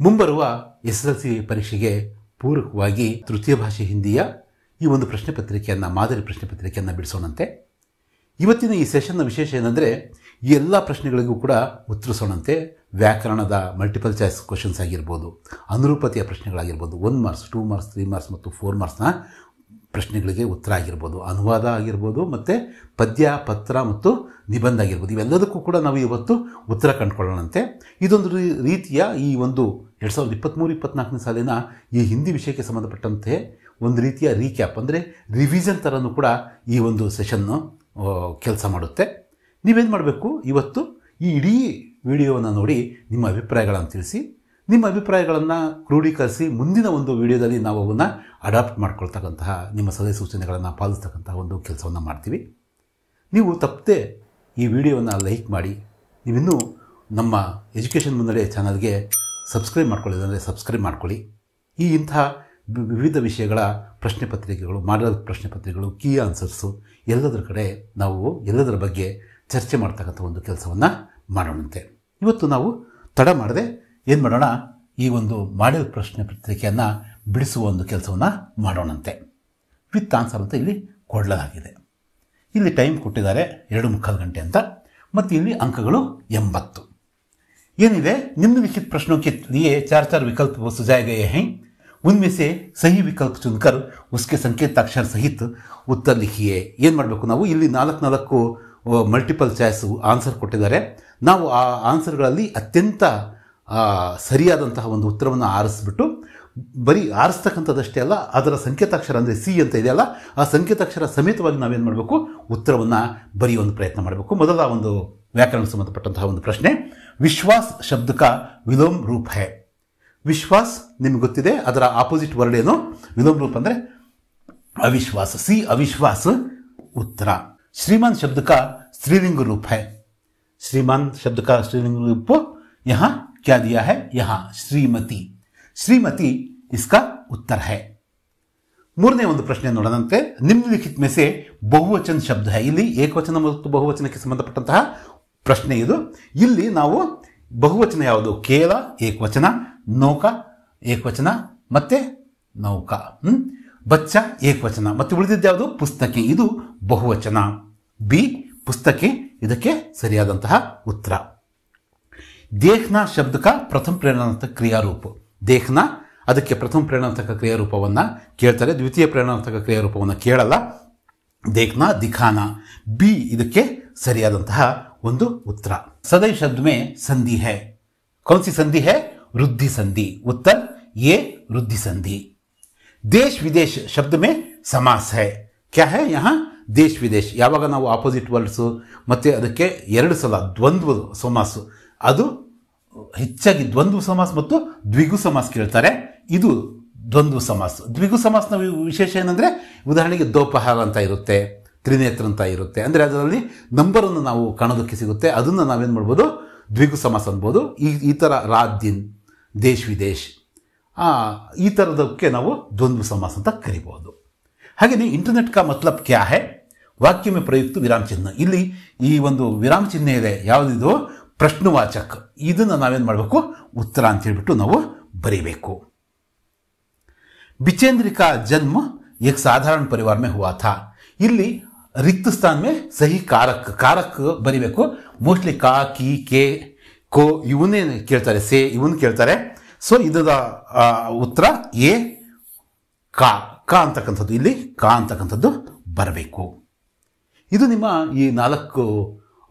ಮುಂಬರುವ ಎಸ್ಎಸ್ಎಲ್ಸಿ ಪರೀಕ್ಷೆಗೆ ಪೂರಕವಾಗಿ ತೃತೀಯ ಭಾಷೆ ಹಿಂದಿಯ ಈ ಒಂದು ಪ್ರಶ್ನೆ ಪತ್ರಿಕೆಯನ್ನು ಮಾದರಿ ಪ್ರಶ್ನೆ ಪತ್ರಿಕೆಯನ್ನು ಬಿಡಿಸೋಣಂತೆ. ಇವತ್ತಿನ ಈ ಸೆಷನ್ನ ವಿಶೇಷ ಏನಂದರೆ ಈ ಎಲ್ಲ ಪ್ರಶ್ನೆಗಳಿಗೂ ಕೂಡ ಉತ್ತರಿಸೋಣಂತೆ. ವ್ಯಾಕರಣದ ಮಲ್ಟಿಪಲ್ ಚಾಯ್ಸ್ ಕ್ವಶನ್ಸ್ ಆಗಿರ್ಬೋದು, ಅನುರೂಪತೆಯ ಪ್ರಶ್ನೆಗಳಾಗಿರ್ಬೋದು, 1 ಮಾರ್ಕ್ಸ್ 2 ಮಾರ್ಕ್ಸ್ 3 ಮಾರ್ಕ್ಸ್ ಮತ್ತು 4 ಮಾರ್ಕ್ಸ್ನ ಪ್ರಶ್ನೆಗಳಿಗೆ ಉತ್ತರ ಆಗಿರ್ಬೋದು, ಅನುವಾದ ಆಗಿರ್ಬೋದು, ಮತ್ತು ಪದ್ಯ ಪತ್ರ ಮತ್ತು ನಿಬಂಧ ಆಗಿರ್ಬೋದು. ಇವೆಲ್ಲದಕ್ಕೂ ಕೂಡ ನಾವು ಇವತ್ತು ಉತ್ತರ ಕಂಡುಕೊಳ್ಳೋಣಂತೆ. ಇದೊಂದು ರೀತಿಯ ಈ ಒಂದು 2023-24 ಸಾಲಿನ ಈ ಹಿಂದಿ ವಿಷಯಕ್ಕೆ ಸಂಬಂಧಪಟ್ಟಂತೆ ಒಂದು ರೀತಿಯ ರೀಕ್ಯಾಪ್ ಅಂದರೆ ರಿವಿಷನ್ ಥರನೂ ಕೂಡ ಈ ಒಂದು ಸೆಷನ್ನು ಕೆಲಸ ಮಾಡುತ್ತೆ. ನೀವೇನು ಮಾಡಬೇಕು, ಇವತ್ತು ಈ ಇಡೀ ವಿಡಿಯೋವನ್ನು ನೋಡಿ ನಿಮ್ಮ ಅಭಿಪ್ರಾಯಗಳನ್ನು ತಿಳಿಸಿ, ನಿಮ್ಮ ಅಭಿಪ್ರಾಯಗಳನ್ನು ಕ್ರೋಢೀಕರಿಸಿ ಮುಂದಿನ ಒಂದು ವಿಡಿಯೋದಲ್ಲಿ ನಾವು ಅವನ್ನು ಅಡಾಪ್ಟ್ ಮಾಡ್ಕೊಳ್ತಕ್ಕಂತಹ ನಿಮ್ಮ ಸಲಹೆ ಸೂಚನೆಗಳನ್ನು ಪಾಲಿಸ್ತಕ್ಕಂತಹ ಒಂದು ಕೆಲಸವನ್ನು ಮಾಡ್ತೀವಿ. ನೀವು ತಪ್ಪದೆ ಈ ವಿಡಿಯೋವನ್ನು ಲೈಕ್ ಮಾಡಿ, ನೀವಿನ್ನೂ ನಮ್ಮ ಎಜುಕೇಷನ್ ಮುನ್ನಡೆ ಚಾನಲ್ಗೆ ಸಬ್ಸ್ಕ್ರೈಬ್ ಮಾಡ್ಕೊಳ್ಳಿದ್ರೆ ಸಬ್ಸ್ಕ್ರೈಬ್ ಮಾಡ್ಕೊಳ್ಳಿ. ಇಂಥ ವಿವಿಧ ವಿಷಯಗಳ ಪ್ರಶ್ನೆ ಪತ್ರಿಕೆಗಳು, ಮಾಡಲ್ ಪ್ರಶ್ನೆ ಪತ್ರಿಕೆಗಳು, ಕೀ ಆನ್ಸರ್ಸು ಎಲ್ಲದರ ಕಡೆ ನಾವು ಎಲ್ಲದರ ಬಗ್ಗೆ ಚರ್ಚೆ ಮಾಡ್ತಕ್ಕಂಥ ಒಂದು ಕೆಲಸವನ್ನು ಮಾಡೋಣಂತೆ. ಇವತ್ತು ನಾವು ತಡ ಮಾಡದೆ ಏನು ಮಾಡೋಣ, ಈ ಒಂದು ಮಾಡಲ್ ಪ್ರಶ್ನೆ ಪತ್ರಿಕೆಯನ್ನು ಬಿಡಿಸುವ ಒಂದು ಕೆಲಸವನ್ನು ಮಾಡೋಣಂತೆ. ವಿತ್ ಆನ್ಸರ್ ಅಂತ ಇಲ್ಲಿ ಕೊಡಲಾಗಿದೆ. ಇಲ್ಲಿ ಟೈಮ್ ಕೊಟ್ಟಿದ್ದಾರೆ 2:45 ಗಂಟೆ ಅಂತ, ಮತ್ತು ಇಲ್ಲಿ ಅಂಕಗಳು 80. ಏನಿದೆ, निम्नलिखित प्रश्नों के लिए 4 विकल्प सुझाए गए हैं. उनमें से सही विकल्प चुनकर उसके संकेताक्षर सहित उत्तर लिखिए. ಏನು ಮಾಡಬೇಕು, ನಾವು ಇಲ್ಲಿ 4 ಮಲ್ಟಿಪಲ್ ಚಾಯ್ಸ್ ಆನ್ಸರ್ ಕೊಟ್ಟಿದ್ದಾರೆ. ನಾವು ಆ ಆನ್ಸರ್ಗಳಲ್ಲಿ ಅತ್ಯಂತ ಸರಿಯಾದಂತಹ ಒಂದು ಉತ್ತರವನ್ನು ಆರಿಸ್ಬಿಟ್ಟು, ಬರೀ ಆರಿಸ್ತಕ್ಕಂಥದ್ದಷ್ಟೇ ಅಲ್ಲ, ಅದರ ಸಂಕೇತಾಕ್ಷರ ಅಂದರೆ ಸಿ ಅಂತ ಇದೆಯಲ್ಲ, ಆ ಸಂಕೇತಾಕ್ಷರ ಸಮೇತವಾಗಿ ನಾವೇನು ಮಾಡಬೇಕು, ಉತ್ತರವನ್ನು ಬರೆಯುವ ಒಂದು ಪ್ರಯತ್ನ ಮಾಡಬೇಕು. ಮೊದಲ ಒಂದು ವ್ಯಾಕರಣಕ್ಕೆ ಸಂಬಂಧಪಟ್ಟಂತಹ ಒಂದು ಪ್ರಶ್ನೆ, ವಿಶ್ವಾಸ್ ಶಬ್ದಕ ವಿಲೋಮ್ ರೂಪ ಹೈ. ವಿಶ್ವಾಸ್ ನಿಮ್ಗೆ ಗೊತ್ತಿದೆ, ಅದರ ಆಪೋಸಿಟ್ ವರ್ಡ್ ಏನು, ವಿಲೋಮ್ ರೂಪ ಅಂದರೆ ಅವಿಶ್ವಾಸ. ಸಿ ಅವಿಶ್ವಾಸ ಉತ್ತರ. श्रीमान शब्द का स्त्रीलिंग रूप है. श्रीमान शब्द का स्त्रीलिंग रूप यहां क्या दिया है, यहां श्रीमती. श्रीमती इसका उत्तर है. ಮೂರನೇ ಒಂದು ಪ್ರಶ್ನೆ ನೋಡೋಣಂತೆ. ನಿಮ್ನಲಿಖಿತ में से ಬಹುವಚನ ಶಬ್ದ है. ಇಲ್ಲಿ ಏಕವಚನ ಮತ್ತು ಬಹುವಚನಕ್ಕೆ ಸಂಬಂಧಪಟ್ಟಂತಹ ಪ್ರಶ್ನೆ ಇದು. ಇಲ್ಲಿ ನಾವು ಬಹುವಚನ ಯಾವುದು, ಕೇಲ ಏಕವಚನ, ನೌಕ ಏಕವಚನ, ಮತ್ತೆ ನೌಕ, ಬಚ್ಚ ಏಕವಚನ, ಮತ್ತು ಉಳಿದಿದ್ದು ಯಾವುದು, ಪುಸ್ತಕೆ. ಇದು ಬಹುವಚನ. ಬಿ ಪುಸ್ತಕೆ ಇದಕ್ಕೆ ಸರಿಯಾದಂತಹ ಉತ್ತರ. ದೇಖ್ನಾ ಶಬ್ದಕ ಪ್ರಥಮ ಪ್ರೇರಣಾತ್ಮಕ ಕ್ರಿಯಾರೂಪ. ದೇಖ್ನಾ ಅದಕ್ಕೆ ಪ್ರಥಮ ಪ್ರೇರಣಾತ್ಮಕ ಕ್ರಿಯಾರೂಪವನ್ನು ಕೇಳ್ತಾರೆ, ದ್ವಿತೀಯ ಪ್ರೇರಣಾತ್ಮಕ ಕ್ರಿಯಾರೂಪವನ್ನು ಕೇಳಲ್ಲ. ದೇಖ್ನಾ ದಿಖಾನಾ. ಬಿ ಇದಕ್ಕೆ ಸರಿಯಾದಂತಹ ಒಂದು ಉತ್ತರ. ಸದೈವ್ ಶಬ್ದ ಮೇ ಸಂಧಿ है. कौन सी संधि है, वृद्धि संधि. उत्तर ये वृद्धि संधि. देश विदेश शब्द में समास है. क्या है यहाँ, ದೇಶ ವಿದೇಶ. ಯಾವಾಗ ನಾವು ಆಪೋಸಿಟ್ ವರ್ಡ್ಸು ಮತ್ತು ಅದಕ್ಕೆ 2 ಸಲ ದ್ವಂದ್ವ ಸಮಾಸ, ಅದು ಹೆಚ್ಚಾಗಿ ದ್ವಂದ್ವ ಸಮಾಸ ಮತ್ತು ದ್ವಿಗು ಸಮಾಸ ಕೇಳ್ತಾರೆ. ಇದು ದ್ವಂದ್ವ ಸಮಾಸ. ದ್ವಿಗು ಸಮಾಸನ ವಿಶೇಷ ಏನಂದರೆ, ಉದಾಹರಣೆಗೆ ದೋಪಹಾರ ಅಂತ ಇರುತ್ತೆ, ತ್ರಿನೇತ್ರ ಅಂತ ಇರುತ್ತೆ, ಅಂದರೆ ಅದರಲ್ಲಿ ನಂಬರನ್ನು ನಾವು ಕಾಣೋದಕ್ಕೆ ಸಿಗುತ್ತೆ. ಅದನ್ನು ನಾವೇನು ಮಾಡ್ಬೋದು, ದ್ವಿಗು ಸಮಾಸ ಅನ್ಬೋದು. ಈ ಥರ ರಾತ್ ದಿನ್, ದೇಶ ವಿದೇಶ್, ಈ ಥರದಕ್ಕೆ ನಾವು ದ್ವಂದ್ವ ಸಮಾಸ ಅಂತ ಕರಿಬಹುದು. ಹಾಗೆಯೇ ಇಂಟರ್ನೆಟ್ ಕಾ ಮತ್ಲಬ್ ಕ್ಯಾ ಹೈ, ವಾಕ್ಯ ಮೇ ಪ್ರಯುಕ್ತ ವಿರಾಮ ಚಿಹ್ನೆ. ಇಲ್ಲಿ ಈ ಒಂದು ವಿರಾಮ ಚಿಹ್ನೆ ಇದೆ, ಯಾವುದಿದು, ಪ್ರಶ್ನವಾಚಕ. ಇದನ್ನು ನಾವೇನು ಮಾಡಬೇಕು, ಉತ್ತರ ಅಂತ ಹೇಳ್ಬಿಟ್ಟು ನಾವು ಬರೀಬೇಕು. बिचेंद्र का जन्म एक साधारण परिवार में हुआ था. ಇಲ್ಲಿ रिक्त स्थान में सही कारक, कारक ಬರೀಬೇಕು. ಮೋಸ್ಟ್ಲಿ ಕಾ, ಕಿ, ಕೆ, ಕೋ ಇವನ್ನೇ ಕೇಳ್ತಾರೆ, ಸೇ ಇವನ್ ಕೇಳ್ತಾರೆ. ಸೊ ಇದರ ಉತ್ತರ ಎ ಕಾ. ಕಾ ಅಂತಕ್ಕಂಥದ್ದು, ಇಲ್ಲಿ ಕಾ ಅಂತಕ್ಕಂಥದ್ದು ಬರಬೇಕು. ಇದು ನಿಮ್ಮ ಈ 4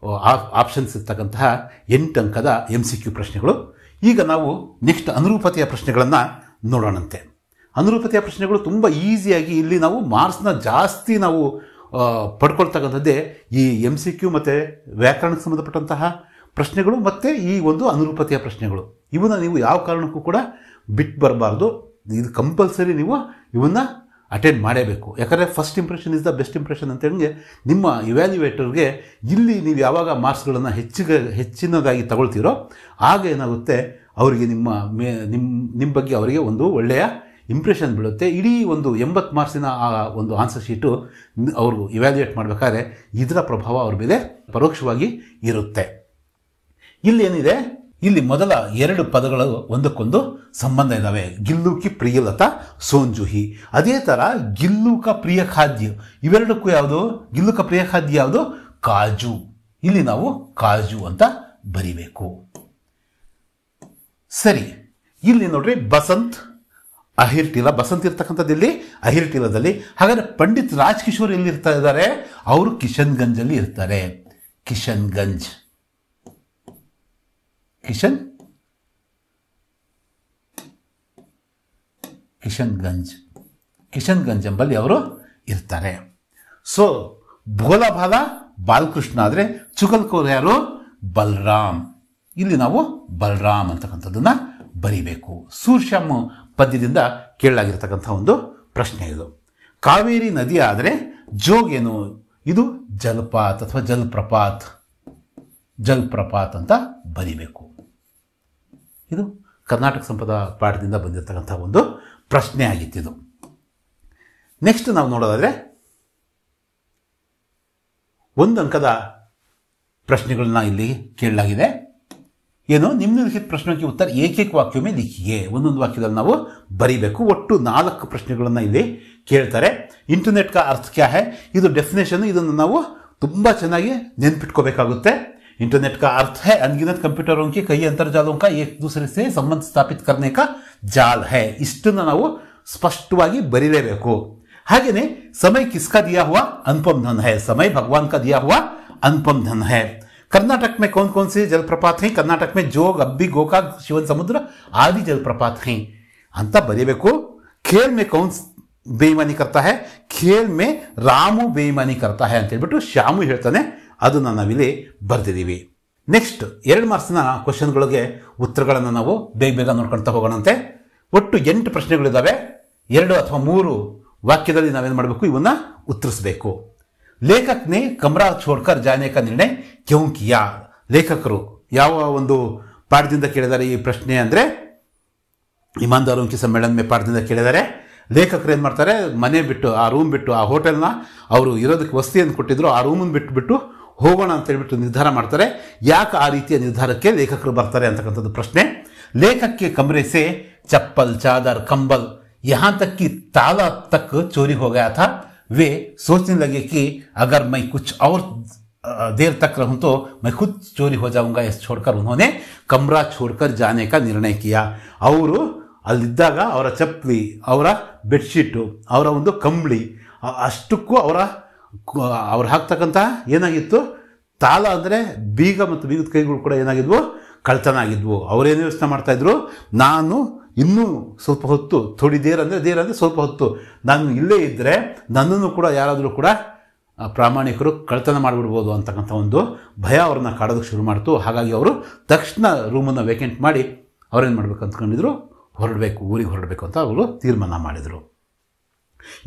ಆಪ್ಷನ್ಸ್ ಇರ್ತಕ್ಕಂತಹ 8 ಅಂಕದ MCQ ಪ್ರಶ್ನೆಗಳು. ಈಗ ನಾವು ನೆಕ್ಸ್ಟ್ ಅನುರೂಪತೆಯ ಪ್ರಶ್ನೆಗಳನ್ನು ನೋಡೋಣಂತೆ. ಅನುರೂಪತೆಯ ಪ್ರಶ್ನೆಗಳು ತುಂಬ ಈಸಿಯಾಗಿ, ಇಲ್ಲಿ ನಾವು ಮಾರ್ಕ್ಸ್ನ ಜಾಸ್ತಿ ನಾವು ಪಡ್ಕೊಳ್ತಕ್ಕಂಥದ್ದೇ ಈ MCQ ಮತ್ತು ವ್ಯಾಕರಣಕ್ಕೆ ಸಂಬಂಧಪಟ್ಟಂತಹ ಪ್ರಶ್ನೆಗಳು ಮತ್ತು ಈ ಒಂದು ಅನುರೂಪತೆಯ ಪ್ರಶ್ನೆಗಳು. ಇವನ್ನ ನೀವು ಯಾವ ಕಾರಣಕ್ಕೂ ಕೂಡ ಬಿಟ್ಟು ಬರಬಾರ್ದು. ಇದು ಕಂಪಲ್ಸರಿ ನೀವು ಇವನ್ನ ಅಟೆಂಡ್ ಮಾಡೇಬೇಕು. ಯಾಕಂದರೆ first impression is the best impression ಅಂತೇಳಿ ನಿಮ್ಮ ಇವ್ಯಾಲ್ಯುವೇಟರ್ಗೆ ಇಲ್ಲಿ ನೀವು ಯಾವಾಗ ಮಾರ್ಕ್ಸ್ಗಳನ್ನು ಹೆಚ್ಚಿನದಾಗಿ ತಗೊಳ್ತೀರೋ ಆಗ ಏನಾಗುತ್ತೆ, ಅವರಿಗೆ ನಿಮ್ಮ ಬಗ್ಗೆ ಅವರಿಗೆ ಒಂದು ಒಳ್ಳೆಯ ಇಂಪ್ರೆಷನ್ ಬೀಳುತ್ತೆ. ಇಡೀ ಒಂದು 80 ಮಾರ್ಕ್ಸಿನ ಆ ಒಂದು ಆನ್ಸರ್ ಶೀಟು ಅವರು ಇವ್ಯಾಲ್ಯುಯೇಟ್ ಮಾಡಬೇಕಾದ್ರೆ ಇದರ ಪ್ರಭಾವ ಅವ್ರ ಮೇಲೆ ಪರೋಕ್ಷವಾಗಿ ಇರುತ್ತೆ. ಇಲ್ಲಿ ಏನಿದೆ, ಇಲ್ಲಿ ಮೊದಲ ಎರಡು ಪದಗಳು ಒಂದಕ್ಕೊಂದು ಸಂಬಂಧ ಇದ್ದಾವೆ. ಗಿಲ್ಲು ಕಿ ಪ್ರಿಯಲತಾ ಸೋಂಜುಹಿ. ಅದೇ ಥರ ಗಿಲ್ಲು ಕ ಪ್ರಿಯ ಖಾದ್ಯ, ಇವೆರಡಕ್ಕೂ ಯಾವುದು? ಗಿಲ್ಲು ಕ ಪ್ರಿಯ ಖಾದ್ಯ ಯಾವುದು? ಕಾಜು. ಇಲ್ಲಿ ನಾವು ಕಾಜು ಅಂತ ಬರಿಬೇಕು. ಸರಿ, ಇಲ್ಲಿ ನೋಡ್ರಿ ಬಸಂತ್ ಅಹಿರ್ಟಿಲ. ಬಸಂತ್ ಇರ್ತಕ್ಕಂಥದ್ದು ಇಲ್ಲಿ ಅಹಿರ್ಟಿಲದಲ್ಲಿ. ಹಾಗಾದ್ರೆ ಪಂಡಿತ್ ರಾಜ್ ಕಿಶೋರ್ ಎಲ್ಲಿ ಇರ್ತಾ ಇದ್ದಾರೆ? ಅವರು ಕಿಶನ್ಗಂಜ್ ಅಲ್ಲಿ ಇರ್ತಾರೆ. ಕಿಶನ್ಗಂಜ್ ಕಿಶನ್ಗಂಜ್ ಎಂಬಲ್ಲಿ ಅವರು ಇರ್ತಾರೆ. ಸೊ ಭೋಲಾ ಭಾಲಾ ಬಾಲಕೃಷ್ಣ ಆದರೆ ಚುಗಲ್ಕೋರ್ ಯಾರು? ಬಲರಾಮ್. ಇಲ್ಲಿ ನಾವು ಬಲರಾಮ್ ಅಂತಕ್ಕಂಥದ್ದನ್ನ ಬರಿಬೇಕು. ಸೂರ್ಶ್ಯಾಮ್ ಪದ್ಯದಿಂದ ಕೇಳಲಾಗಿರ್ತಕ್ಕಂಥ ಒಂದು ಪ್ರಶ್ನೆ ಇದು. ಕಾವೇರಿ ನದಿ ಆದರೆ ಜೋಗ್ ಏನು? ಇದು ಜಲಪಾತ್ ಅಥವಾ ಜಲಪ್ರಪಾತ್ ಅಂತ ಬರಿಬೇಕು. ಇದು ಕರ್ನಾಟಕ ಸಂಪದ ಪಾಠದಿಂದ ಬಂದಿರತಕ್ಕಂಥ ಒಂದು ಪ್ರಶ್ನೆ ಆಗಿತ್ತಿದು. ನೆಕ್ಸ್ಟ್ ನಾವು ನೋಡೋದಾದ್ರೆ ಒಂದು ಅಂಕದ ಪ್ರಶ್ನೆಗಳನ್ನ ಇಲ್ಲಿ ಕೇಳಲಾಗಿದೆ. ಏನು? ನಿಮ್ನಲಿಖಿತ ಪ್ರಶ್ನೆ के उत्तर एक एक वाक्यों में लिखिए. ಒಂದೊಂದು ವಾಕ್ಯದಲ್ಲಿ ನಾವು ಬರಿಬೇಕು. ಒಟ್ಟು 4 ಪ್ರಶ್ನೆಗಳನ್ನ ಇಲ್ಲಿ ಕೇಳ್ತಾರೆ. ಇಂಟರ್ನೆಟ್ का अर्थ क्या है? ಇದು ಡೆಫಿನೇಷನ್. ಇದನ್ನು ನಾವು ತುಂಬಾ ಚೆನ್ನಾಗಿ ನೆನಪಿಟ್ಕೋಬೇಕಾಗುತ್ತೆ. इंटरनेट का अर्थ है अनगिनत कंप्यूटरों के कई अंतर्जालों का एक दूसरे से संबंध स्थापित करने का जाल है. ಇಷ್ಟನ್ನು ನಾವು ಸ್ಪಷ್ಟವಾಗಿ ಬರೀಲೇಬೇಕು. ಹಾಗೇನೆ समय किसका दिया हुआ? अनुपम धन है. समय भगवान का दिया हुआ अनुपम धन है. कर्नाटक में कौन कौन से जलप्रपात हैं? कर्नाटक में जोग, अब्बी, गोकाक, शिवन समुद्र आदि जलप्रपात हैं ಅಂತ ಬರೀಬೇಕು. खेल में कौन बेईमानी करता है? खेल में रामू बेईमानी करता है ಅಂತ ಹೇಳ್ಬಿಟ್ಟು ಶ್ಯಾಮು ಹೇಳ್ತಾನೆ. ಅದನ್ನು ನಾವಿಲ್ಲಿ ಬರ್ತಿದ್ದೀವಿ. ನೆಕ್ಸ್ಟ್ 2 ಮಾರ್ಕ್ಸ್ನ ಕ್ವಶನ್ಗಳಿಗೆ ಉತ್ತರಗಳನ್ನು ನಾವು ಬೇಗ ನೋಡ್ಕೊಳ್ತಾ ಹೋಗೋಣಂತೆ. ಒಟ್ಟು 8 ಪ್ರಶ್ನೆಗಳಿದ್ದಾವೆ. 2 ಅಥವಾ 3 ವಾಕ್ಯದಲ್ಲಿ ನಾವೇನು ಮಾಡಬೇಕು? ಇವನ್ನ ಉತ್ತರಿಸಬೇಕು. ಲೇಖಕ್ ನೇ ಕಮರಾ ಛೋಡ್ಕರ್ ಜಾನೆ ಕಾ ನಿರ್ಣಯ ಕ್ಯೂ ಕಿಯಾ? ಲೇಖಕರು ಯಾವ ಒಂದು ಪಾಠದಿಂದ ಕೇಳಿದ್ದಾರೆ ಈ ಪ್ರಶ್ನೆ ಅಂದರೆ ಇಮಾನ್ದಾರೋಂ ಕಿ ಸಮ್ಮೇಳನ ಮೇ ಪಾಠದಿಂದ ಕೇಳಿದ್ದಾರೆ. ಲೇಖಕರು ಏನು ಮಾಡ್ತಾರೆ? ಮನೆ ಬಿಟ್ಟು, ಆ ರೂಮ್ ಬಿಟ್ಟು, ಆ ಹೋಟೆಲ್ನ ಅವರು ಇರೋದಕ್ಕೆ ವಸತಿಯನ್ನು ಕೊಟ್ಟಿದ್ರು, ಆ ರೂಮನ್ನು ಬಿಟ್ಟು ಹೋಗೋಣ ಅಂತ ಹೇಳ್ಬಿಟ್ಟು ನಿರ್ಧಾರ ಮಾಡ್ತಾರೆ. ಯಾಕೆ ಆ ರೀತಿಯ ನಿರ್ಧಾರಕ್ಕೆ ಲೇಖಕರು ಬರ್ತಾರೆ ಅಂತಕ್ಕಂಥದ್ದು ಪ್ರಶ್ನೆ. ಲೇಖಕ್ಕೆ ಕಮರೆ ಸೆ ಚಪ್ಪಲ್, ಚಾದರ್, ಕಂಬಲ್ यहाँ तक कि ताला तक चोरी हो गया था. वे सोचने लगे कि अगर मैं कुछ और देर तक रहूं तो मैं खुद चोरी हो जाऊंगा. इस छोड़कर उन्होंने कमरा छोड़कर जाने का निर्णय किया. ಅವರು ಅಲ್ಲಿದ್ದಾಗ ಅವರ ಚಪ್ಪಲಿ, ಅವರ ಬೆಡ್ಶೀಟು, ಅವರ ಒಂದು ಕಂಬಳಿ ಅಷ್ಟಕ್ಕೂ ಅವ್ರು ಹಾಕ್ತಕ್ಕಂಥ ಏನಾಗಿತ್ತು? ತಾಳ ಅಂದರೆ ಬೀಗ ಮತ್ತು ಬೀಗದ ಕೈಗಳು ಕೂಡ ಏನಾಗಿದ್ವು? ಕಳ್ತನ ಆಗಿದ್ವು. ಅವರೇನು ಯೋಚನೆ ಮಾಡ್ತಾ ಇದ್ರು? ನಾನು ಇನ್ನೂ ಸ್ವಲ್ಪ ಹೊತ್ತು, ಥೋಡಿ ದೇರ್ ಅಂದರೆ ಸ್ವಲ್ಪ ಹೊತ್ತು ನಾನು ಇಲ್ಲೇ ಇದ್ದರೆ ನನ್ನನ್ನು ಕೂಡ ಯಾರಾದರೂ ಕೂಡ ಪ್ರಾಮಾಣಿಕರು ಕಳ್ತನ ಮಾಡಿಬಿಡ್ಬೋದು ಅಂತಕ್ಕಂಥ ಒಂದು ಭಯ ಅವ್ರನ್ನ ಕಾಡೋದಕ್ಕೆ ಶುರು ಮಾಡ್ತು. ಹಾಗಾಗಿ ಅವರು ತಕ್ಷಣ ರೂಮನ್ನು ವೇಕೆಂಟ್ ಮಾಡಿ ಅವ್ರೇನು ಮಾಡ್ಬೇಕು ಅಂದ್ಕೊಂಡಿದ್ರು? ಊರಿಗೆ ಹೊರಡಬೇಕು ಅಂತ ಅವರು ತೀರ್ಮಾನ ಮಾಡಿದರು.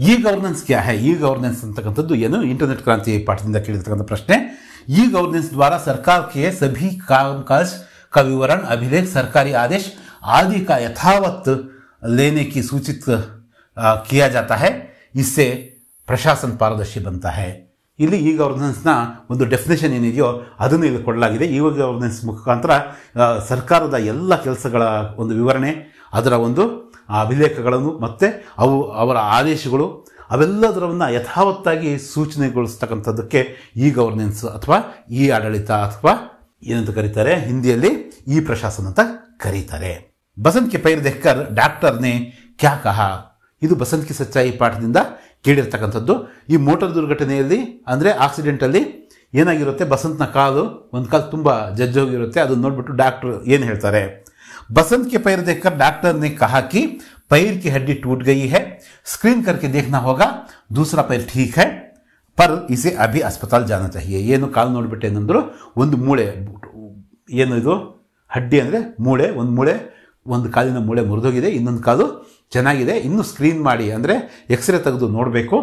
ಈ ಗವರ್ನೆನ್ಸ್ ಕ್ಯಾ ಹೈ? ಈ ಗವರ್ನೆನ್ಸ್ ಅಂತಕ್ಕಂಥದ್ದು ಏನು? ಇಂಟರ್ನೆಟ್ ಕ್ರಾಂತಿ ಪಾಠದಿಂದ ಕೇಳಿರ್ತಕ್ಕಂಥ ಪ್ರಶ್ನೆ. ಈ ಗವರ್ನೆನ್ಸ್ ದ್ವಾರಾ ಸರ್ಕಾರ ಕೆ ಸಭಿ कामकाज का विवरण, अभिलेख, सरकारी आदेश आदि का यथावत लेने की सूचित किया जाता है. इससे प्रशासन पारदर्शी बनता है. ಇಲ್ಲಿ ಈ ಗವರ್ನೆನ್ಸ್ನ ಒಂದು ಡೆಫಿನೇಷನ್ ಏನಿದೆಯೋ ಅದನ್ನು ಇಲ್ಲಿ ಕೊಡಲಾಗಿದೆ. ಈ ಗವರ್ನೆನ್ಸ್ ಮುಖಾಂತರ ಸರ್ಕಾರದ ಎಲ್ಲ ಕೆಲಸಗಳ ಒಂದು ವಿವರಣೆ, ಅದರ ಒಂದು ಅಭಿಲೇಖಗಳನ್ನು ಮತ್ತು ಅವರ ಆದೇಶಗಳು ಅವೆಲ್ಲದರನ್ನು ಯಥಾವತ್ತಾಗಿ ಸೂಚನೆಗೊಳಿಸ್ತಕ್ಕಂಥದ್ದಕ್ಕೆ ಈ ಗವರ್ನೆನ್ಸ್ ಅಥವಾ ಈ ಆಡಳಿತ ಅಥವಾ ಏನಂತ ಕರೀತಾರೆ? ಹಿಂದಿಯಲ್ಲಿ ಈ ಪ್ರಶಾಸನ ಅಂತ ಕರೀತಾರೆ. ಬಸಂತ್ ಕೆ ಪೈರ್ ದೇಖ್ಕರ್ ಡಾಕ್ಟರ್ ನೇ ಕ್ಯಾ ಕಹಾ? ಇದು ಬಸಂತ್ ಕಿ ಸಚ್ಚಾಯಿ ಪಾಠದಿಂದ ಕೇಳಿರ್ತಕ್ಕಂಥದ್ದು. ಈ ಮೋಟಾರ್ ದುರ್ಘಟನೆಯಲ್ಲಿ ಅಂದರೆ ಆಕ್ಸಿಡೆಂಟಲ್ಲಿ ಏನಾಗಿರುತ್ತೆ? ಬಸಂತ್ನ ಒಂದು ಕಾಲು ತುಂಬ ಜಜ್ಜೋಗಿರುತ್ತೆ. ಅದನ್ನು ನೋಡ್ಬಿಟ್ಟು ಡಾಕ್ಟರ್ ಏನು ಹೇಳ್ತಾರೆ? बसंत के पैर देखकर डॉक्टर ने कहा कि पैर की हड्डी टूट गई है, स्क्रीन करके देखना होगा, दूसरा पैर ठीक है पर इसे अभी अस्पताल जाना चाहिए. ಏನು ಕಾಲು ನೋಡ್ಬಿಟ್ಟು ಏನಂದ್ರು? ಒಂದು ಮೂಳೆ, ಏನು ಇದು ಹಡ್ಡಿ ಅಂದರೆ ಮೂಳೆ, ಒಂದು ಕಾಲಿನ ಮೂಳೆ ಮುರಿದೋಗಿದೆ, ಇನ್ನೊಂದು ಕಾಲು ಚೆನ್ನಾಗಿದೆ, ಇನ್ನು ಸ್ಕ್ರೀನ್ ಮಾಡಿ ಅಂದರೆ ಎಕ್ಸ್ರೇ ತೆಗೆದು ನೋಡಬೇಕು.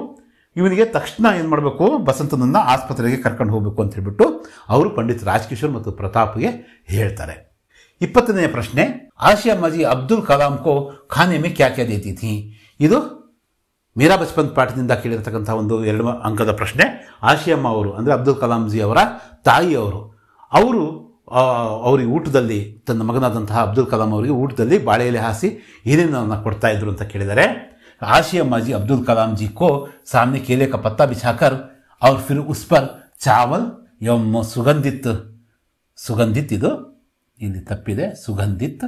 ಇವನಿಗೆ ತಕ್ಷಣ ಏನು ಮಾಡಬೇಕು? ಬಸಂತನನ್ನು ಆಸ್ಪತ್ರೆಗೆ ಕರ್ಕೊಂಡು ಹೋಗಬೇಕು ಅಂತ ಹೇಳ್ಬಿಟ್ಟು ಅವರು ಪಂಡಿತ್ ರಾಜ್ಕಿಶೋರ್ ಮತ್ತು ಪ್ರತಾಪ್ಗೆ ಹೇಳ್ತಾರೆ. 20ನೇ ಪ್ರಶ್ನೆ. ಆಶಿಯಾ ಮಾಜಿ ಅಬ್ದುಲ್ ಕಲಾಂ ಕೋ ಖಾನೆ ಮೇ ಕ್ಯಾ ಕ್ಯಾ ದೇತಿ ಥಿ? ಇದು ಮೇರಾ ಬಚ್ಪನ್ ಪಾಠದಿಂದ ಕೇಳಿರ್ತಕ್ಕಂಥ ಒಂದು 2 ಅಂಕದ ಪ್ರಶ್ನೆ. ಆಶಿಯಮ್ಮ ಅವರು ಅಂದರೆ ಅಬ್ದುಲ್ ಕಲಾಂ ಜಿ ಅವರ ತಾಯಿಯವರು, ಅವರು ಅವರಿಗೆ ಊಟದಲ್ಲಿ ತನ್ನ ಮಗನಾದಂತಹ ಅಬ್ದುಲ್ ಕಲಾಂ ಅವರಿಗೆ ಊಟದಲ್ಲಿ ಬಾಳೆ ಎಲೆ ಹಾಸಿ ಏನೇನನ್ನು ಕೊಡ್ತಾ ಇದ್ರು ಅಂತ ಕೇಳಿದರೆ, आशी अम्मा जी अब्दुल कलाम जी को सामने केले का पत्ता बिछाकर और फिर उस पर चावल एवं सुगंधित ಇದು ಇಲ್ಲಿ ತಪ್ಪಿದೆ, सुगंधित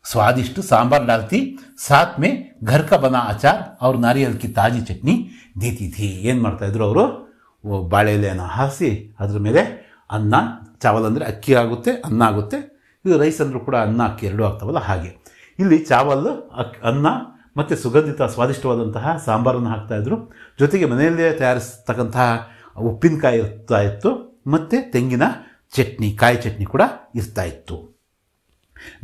स्वादिष्ट सांभर डालती, साथ में घर का बना अचार और नारियल की ताजी चटनी देती थी. ಏನು ಮಾಡ್ತಾ ಇದ್ರು ಅವರು, ಬಾಳೆ ಎಲೆಯನ್ನು ಹಾಸಿ ಅದರ ಮೇಲೆ ಅನ್ನ, ಚಾವಲ್ ಅಂದರೆ ಅಕ್ಕಿ ಆಗುತ್ತೆ, ಅನ್ನ ಆಗುತ್ತೆ. ಇದು ರೈಸ್ ಅಂದರೂ ಕೂಡ ಅನ್ನ ಅಕ್ಕಿ ಎರಡೂ ಆಗ್ತಾವಲ್ಲ ಹಾಗೆ. ಇಲ್ಲಿ ಚಾವಲ್, ಅನ್ನ ಮತ್ತು ಸುಗಂಧಿತ ಸ್ವಾದಿಷ್ಟವಾದಂತಹ ಸಾಂಬಾರನ್ನು ಹಾಕ್ತಾಯಿದ್ರು. ಜೊತೆಗೆ ಮನೆಯಲ್ಲೇ ತಯಾರಿಸ್ತಕ್ಕಂತಹ ಉಪ್ಪಿನಕಾಯಿ ಇರ್ತಾ ಇತ್ತು ಮತ್ತು ತೆಂಗಿನ ಚಟ್ನಿ, ಕಾಯಿ ಚಟ್ನಿ ಕೂಡ ಇರ್ತಾ ಇತ್ತು.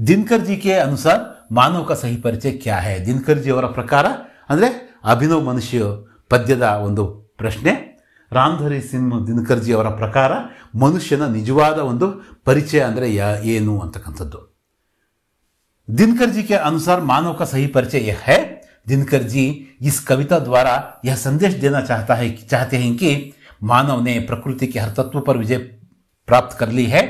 ದಿನಕರ್ ಜಿ ಕೆ ಅನುಸಾರ ಮಾನವ ಕ ಸಹಿ ಪರಿಚಯ ಕ್ಯಾ ಹೈ. ದಿನಕರ್ ಜಿ ಅವರ ಪ್ರಕಾರ, ಅಂದರೆ ಅಭಿನವ್ ಮನುಷ್ಯ ಪದ್ಯದ ಒಂದು ಪ್ರಶ್ನೆ, ರಾಮಧಾರಿ ಸಿಂಗ್ ದಿನಕರ್ ಜಿ ಅವರ ಪ್ರಕಾರ ಮನುಷ್ಯನ ನಿಜವಾದ ಒಂದು ಪರಿಚಯ ಅಂದರೆ ಏನು ಅಂತಕ್ಕಂಥದ್ದು. दिनकर जी के अनुसार मानव का सही परिचय यह है. दिनकर जी इस कविता द्वारा यह संदेश देना चाहते हैं कि मानव ने प्रकृति के हर तत्व पर विजय प्राप्त कर ली है,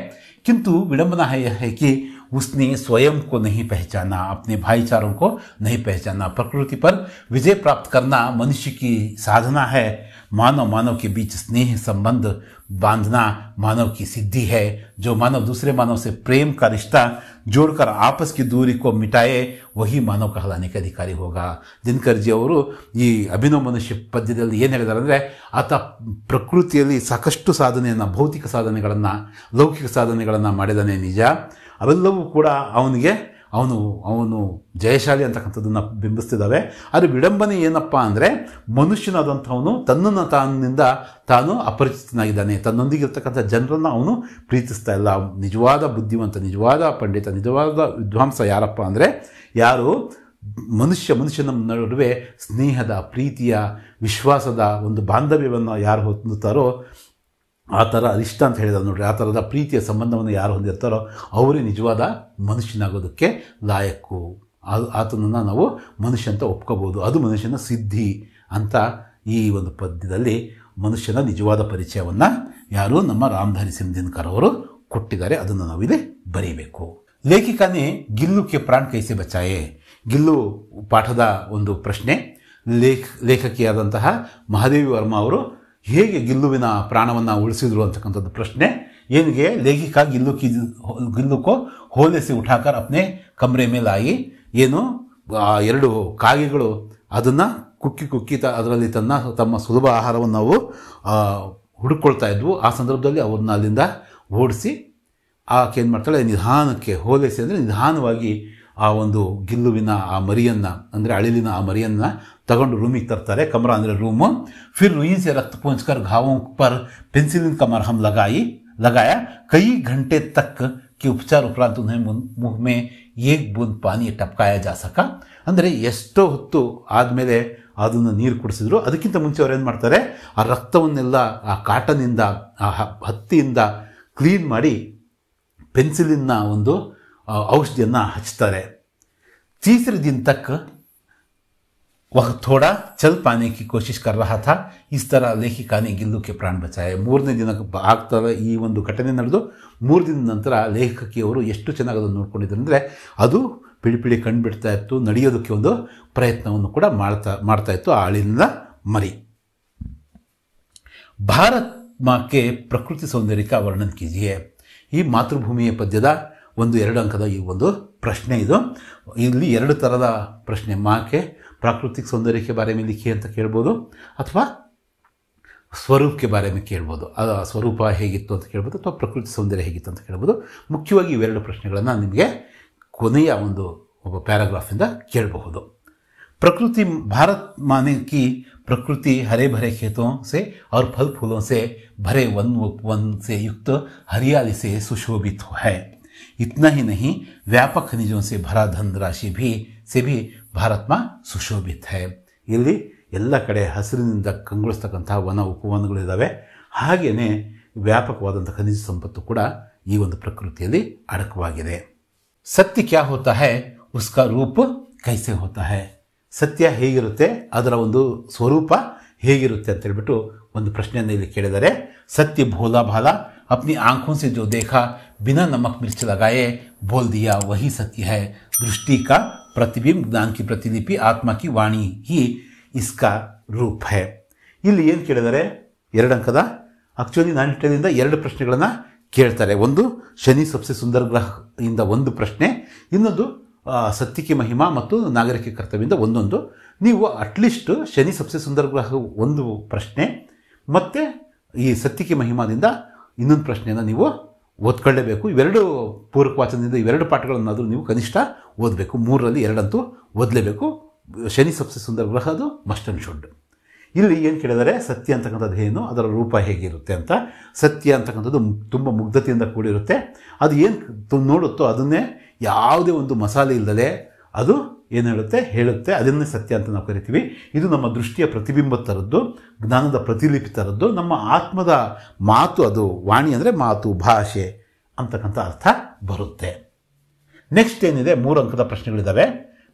किंतु विडंबना है यह है कि उसने स्वयं को नहीं पहचाना, अपने भाईचारों को नहीं पहचाना. प्रकृति पर विजय प्राप्त करना मनुष्य की साधना है. मानव के बीच स्नेह संबंध बांधना मानव की सिद्धि है. जो मानव दूसरे मानव से प्रेम का रिश्ता जोड़कर आपस की दूरी को मिटाए, वही मानव कहलाने के अधिकारी होगा. ದಿನಕರ್ ಜಿ ಅವರು ಈ ಅಭಿನವ ಮನುಷ್ಯ ಪದ್ಯದಲ್ಲಿ ಏನು ಹೇಳಿದ್ದಾರೆ ಅಂದರೆ, ಆತ ಪ್ರಕೃತಿಯಲ್ಲಿ ಸಾಕಷ್ಟು ಸಾಧನೆಯನ್ನು, ಭೌತಿಕ ಸಾಧನೆಗಳನ್ನು, ಲೌಕಿಕ ಸಾಧನೆಗಳನ್ನು ಮಾಡಿದಾನೆ ನಿಜ. ಅವೆಲ್ಲವೂ ಕೂಡ ಅವನು ಜಯಶಾಲಿ ಅಂತಕ್ಕಂಥದ್ದನ್ನು ಬಿಂಬಿಸ್ತಿದ್ದಾವೆ. ಆದರೆ ವಿಡಂಬನೆ ಏನಪ್ಪ ಅಂದರೆ, ಮನುಷ್ಯನಾದಂಥವನು ತನ್ನನ್ನು ತಾನು ಅಪರಿಚಿತನಾಗಿದ್ದಾನೆ. ತನ್ನೊಂದಿಗಿರ್ತಕ್ಕಂಥ ಜನರನ್ನು ಅವನು ಪ್ರೀತಿಸ್ತಾ ಇಲ್ಲ. ನಿಜವಾದ ಬುದ್ಧಿವಂತ, ನಿಜವಾದ ಪಂಡಿತ, ನಿಜವಾದ ವಿದ್ವಾಂಸ ಯಾರಪ್ಪ ಅಂದರೆ, ಯಾರು ಮನುಷ್ಯನ ನಡುವೆ ಸ್ನೇಹದ, ಪ್ರೀತಿಯ, ವಿಶ್ವಾಸದ ಒಂದು ಬಾಂಧವ್ಯವನ್ನು ಯಾರು ಹೊಂದುತ್ತಾರೋ, ಆ ಥರ ಇಷ್ಟ ಅಂತ ಹೇಳಿದ ನೋಡ್ರಿ, ಆ ಥರದ ಪ್ರೀತಿಯ ಸಂಬಂಧವನ್ನು ಯಾರು ಹೊಂದಿರ್ತಾರೋ ಅವರೇ ನಿಜವಾದ ಮನುಷ್ಯನಾಗೋದಕ್ಕೆ ಲಾಯಕ್ಕು. ಆತನನ್ನು ನಾವು ಮನುಷ್ಯ ಅಂತ ಒಪ್ಕೋಬೋದು. ಅದು ಮನುಷ್ಯನ ಸಿದ್ಧಿ ಅಂತ ಈ ಒಂದು ಪದ್ಯದಲ್ಲಿ ಮನುಷ್ಯನ ನಿಜವಾದ ಪರಿಚಯವನ್ನು ಯಾರು ನಮ್ಮ ರಾಮಧಾರಿ ಸಿಂಗ್ ದಿನಕರ್ ಅವರು ಕೊಟ್ಟಿದ್ದಾರೆ. ಅದನ್ನು ನಾವಿಲ್ಲಿ ಬರೀಬೇಕು. ಲೇಖಿಕಾನೆ ಗಿಲ್ಲು ಕೆ ಪ್ರಾಣ ಕೈಸೆ ಬಚಾಯೆ. ಗಿಲ್ಲು ಪಾಠದ ಒಂದು ಪ್ರಶ್ನೆ. ಲೇಖಕಿಯಾದಂತಹ ಮಹಾದೇವಿ ವರ್ಮಾ ಅವರು ಹೇಗೆ ಗಿಲ್ಲುವಿನ ಪ್ರಾಣವನ್ನು ಉಳಿಸಿದ್ರು ಅಂತಕ್ಕಂಥದ್ದು ಪ್ರಶ್ನೆ. ಏನಿಗೆ ಲೇಖಿಕ ಗಿಲ್ಲುಕೋ ಹೋಲೆಸಿ ಉಠಾಕರ್ ಅಪ್ನೆ ಕಮ್ರೆ ಮೇಲೆ ಆಗಿ, ಏನು ಎರಡು ಕಾಗೆಗಳು ಅದನ್ನು ಕುಕ್ಕಿ ಅದರಲ್ಲಿ ತಮ್ಮ ಸುಲಭ ಆಹಾರವನ್ನು ನಾವು ಹುಡುಕೊಳ್ತಾ ಇದ್ವು. ಆ ಸಂದರ್ಭದಲ್ಲಿ ಅವ್ರನ್ನ ಅಲ್ಲಿಂದ ಓಡಿಸಿ ಆಕೆ ಏನು ಮಾಡ್ತಾಳೆ, ನಿಧಾನಕ್ಕೆ ಹೋಲೆಸಿ ಅಂದರೆ ನಿಧಾನವಾಗಿ ಆ ಒಂದು ಗಿಲ್ಲುವಿನ ಆ ಮರಿಯನ್ನು, ಅಂದರೆ ಅಳಿಲಿನ ಆ ಮರಿಯನ್ನು ತಗೊಂಡು ರೂಮಿಗೆ ತರ್ತಾರೆ. ಕಮರಾ ಅಂದರೆ ರೂಮು. ಫಿರ್ रुई से रक्त पोंछकर घावों पर पेंसिलिन का मरहम लगाया. कई घंटे तक के उपचार उपरांत उन्हें मुंह में एक बूंद पानी टपकाया जा सका. ಅಂದರೆ ಎಷ್ಟೋ ಹೊತ್ತು ಆದಮೇಲೆ ಅದನ್ನು ನೀರು ಕುಡಿಸಿದ್ರು. ಅದಕ್ಕಿಂತ ಮುಂಚೆ ಅವ್ರು ಏನು ಮಾಡ್ತಾರೆ, ಆ ರಕ್ತವನ್ನೆಲ್ಲ ಆ ಕಾಟನಿಂದ, ಆ ಹತ್ತಿಯಿಂದ ಕ್ಲೀನ್ ಮಾಡಿ ಪೆನ್ಸಿಲಿನ ಒಂದು ಔಷಧಿಯನ್ನು ಹಚ್ತಾರೆ. तीसरे दिन तक वह थोड़ा चल पाने की कोशिश कर रहा था. इस तरह ಲೇಖಿಕಾ ने ಗಿಲ್ಲು के ಪ್ರಾಣ ಬಚಾಯೆ. 3ನೇ ದಿನ ಆಗ್ತಾರೆ ಈ ಒಂದು ಘಟನೆ ನಡೆದು 3 ದಿನದ ನಂತರ ಲೇಖಕಿಯವರು ಎಷ್ಟು ಚೆನ್ನಾಗಿ ಅದನ್ನು ನೋಡ್ಕೊಂಡಿದ್ರು ಅಂದರೆ, ಅದು ಪಿಡಿ ಕಂಡುಬಿಡ್ತಾ ಇತ್ತು. ನಡೆಯೋದಕ್ಕೆ ಒಂದು ಪ್ರಯತ್ನವನ್ನು ಕೂಡ ಮಾಡ್ತಾ ಇತ್ತು ಆ ಅಳಿಲಿನ ಮರಿ. ಭಾರತ್ ಮಾಕೆ ಪ್ರಕೃತಿ ಸೌಂದರ್ಯ का वर्णन कीजिए. ಈ ಮಾತೃಭೂಮಿಯ ಪದ್ಯದ 2 ಅಂಕದ ಈ ಒಂದು ಪ್ರಶ್ನೆ ಇದು. ಇಲ್ಲಿ 2 ಥರದ ಪ್ರಶ್ನೆ. ಮಾಕೆ ಪ್ರಾಕೃತಿಕ ಸೌಂದರ್ಯಕ್ಕೆ ಬಾರೆ ಮೇಲೆ ಲಿಖಿ ಅಂತ ಕೇಳ್ಬೋದು, ಅಥವಾ ಸ್ವರೂಪಕ್ಕೆ ಬಾರೆ ಮೇಲೆ ಕೇಳ್ಬೋದು. ಅದು ಸ್ವರೂಪ ಹೇಗಿತ್ತು ಅಂತ ಕೇಳ್ಬೋದು, ಅಥವಾ ಪ್ರಕೃತಿ ಸೌಂದರ್ಯ ಹೇಗಿತ್ತು ಅಂತ ಕೇಳ್ಬೋದು. ಮುಖ್ಯವಾಗಿ ಇವೆರಡು ಪ್ರಶ್ನೆಗಳನ್ನು ನಿಮಗೆ ಕೊನೆಯ ಒಬ್ಬ ಪ್ಯಾರಾಗ್ರಾಫಿಂದ ಕೇಳಬಹುದು. प्रकृति भारत माने की प्रकृति हरे भरे खेतों से और फल फूलों से भरे वन से युक्त हरियाली से सुशोभित है. इतना ही नहीं, व्यापक खनिजों से भरा धन राशि से भी भारत में सुशोभित है. ಇಲ್ಲಿ ಎಲ್ಲ ಕಡೆ ಹಸಿರಿನಿಂದ ಕಂಗೊಳಿಸ್ತಕ್ಕಂತಹ ವನ ಉಪವನಗಳಿದ್ದಾವೆ. ಹಾಗೆಯೇ ವ್ಯಾಪಕವಾದಂಥ ಖನಿಜ ಸಂಪತ್ತು ಕೂಡ ಈ ಒಂದು ಪ್ರಕೃತಿಯಲ್ಲಿ ಅಡಕವಾಗಿದೆ. ಸತ್ಯ ಕ್ಯಾ ಹೋತಾ ಹೈ, ಉಸ್ಕಾ ರೂಪ ಕೈಸೆ ಹೋತಾ ಹೈ. ಸತ್ಯ ಹೇಗಿರುತ್ತೆ, ಅದರ ಒಂದು ಸ್ವರೂಪ ಹೇಗಿರುತ್ತೆ ಅಂತ ಹೇಳ್ಬಿಟ್ಟು ಒಂದು ಪ್ರಶ್ನೆಯನ್ನು ಇಲ್ಲಿ ಕೇಳಿದರೆ, ಸತ್ಯ ಭೋಲಾ ಭಾಲ अपनी आंखों से जो देखा बिना नमक मिर्च लगाए बोल दिया वही सत्य है दृष्टि का प्रतिबिंब ज्ञान की प्रतिलिपि आत्मा की वाणी ही इसका ರೂಪ है. ಇಲ್ಲಿ ಏನು ಕೇಳಿದರೆ 2 ಅಂಕದ ಆಕ್ಚುಲಿ ನಾನು ಇಟ್ಟದಿಂದ 2 ಪ್ರಶ್ನೆಗಳನ್ನು ಕೇಳ್ತಾರೆ. ಒಂದು ಶನಿ ಸಬ್ಸೆ ಸುಂದರ ಗ್ರಹ ಇಂದ ಒಂದು ಪ್ರಶ್ನೆ, ಇನ್ನೊಂದು ಸತ್ಯಕ್ಕೆ ಮಹಿಮಾ ಮತ್ತು ನಾಗರಿಕ ಕರ್ತವ್ಯದಿಂದ ಒಂದೊಂದು. ನೀವು ಅಟ್ಲೀಸ್ಟ್ ಶನಿ ಸಬ್ಸೆ ಸುಂದರ ಗ್ರಹ ಒಂದು ಪ್ರಶ್ನೆ ಮತ್ತು ಈ ಸತ್ಯಕ್ಕೆ ಮಹಿಮಾದಿಂದ ಇನ್ನೊಂದು ಪ್ರಶ್ನೆಯನ್ನು ನೀವು ಓದ್ಕೊಳ್ಳೇಬೇಕು. ಇವೆರಡು ಪೂರಕ ವಾಚನದಿಂದ ಇವೆರಡು ಪಾಠಗಳನ್ನಾದರೂ ನೀವು ಕನಿಷ್ಠ ಓದಬೇಕು. 3ರಲ್ಲಿ 2 ಅಂತೂ ಓದಲೇಬೇಕು. ಶನಿ ಸಬ್ಸೆ ಸುಂದರ ಗ್ರಹ ಅದು ಮಸ್ಟ್ ಅಂಡ್ ಶುಡ್. ಇಲ್ಲಿ ಏನು ಕೇಳಿದರೆ ಸತ್ಯ ಅಂತಕ್ಕಂಥದ್ದು ಏನು, ಅದರ ರೂಪ ಹೇಗಿರುತ್ತೆ ಅಂತ. ಸತ್ಯ ಅಂತಕ್ಕಂಥದ್ದು ತುಂಬ ಮುಗ್ಧತೆಯಿಂದ ಕೂಡಿರುತ್ತೆ. ಅದು ಏನು ನೋಡುತ್ತೋ ಅದನ್ನೇ ಯಾವುದೇ ಒಂದು ಮಸಾಲೆ ಇಲ್ಲದೆ ಅದು ಏನು ಹೇಳುತ್ತೆ ಅದನ್ನೇ ಸತ್ಯ ಅಂತ ನಾವು ಕರಿತೀವಿ. ಇದು ನಮ್ಮ ದೃಷ್ಟಿಯ ಪ್ರತಿಬಿಂಬ ಥರದ್ದು, ಜ್ಞಾನದ ಪ್ರತಿಲಿಪಿ ಥರದ್ದು, ನಮ್ಮ ಆತ್ಮದ ಮಾತು. ಅದು ವಾಣಿ ಅಂದರೆ ಮಾತು, ಭಾಷೆ ಅಂತಕ್ಕಂಥ ಅರ್ಥ ಬರುತ್ತೆ. ನೆಕ್ಸ್ಟ್ ಏನಿದೆ, 3 ಅಂಕದ ಪ್ರಶ್ನೆಗಳಿದ್ದಾವೆ.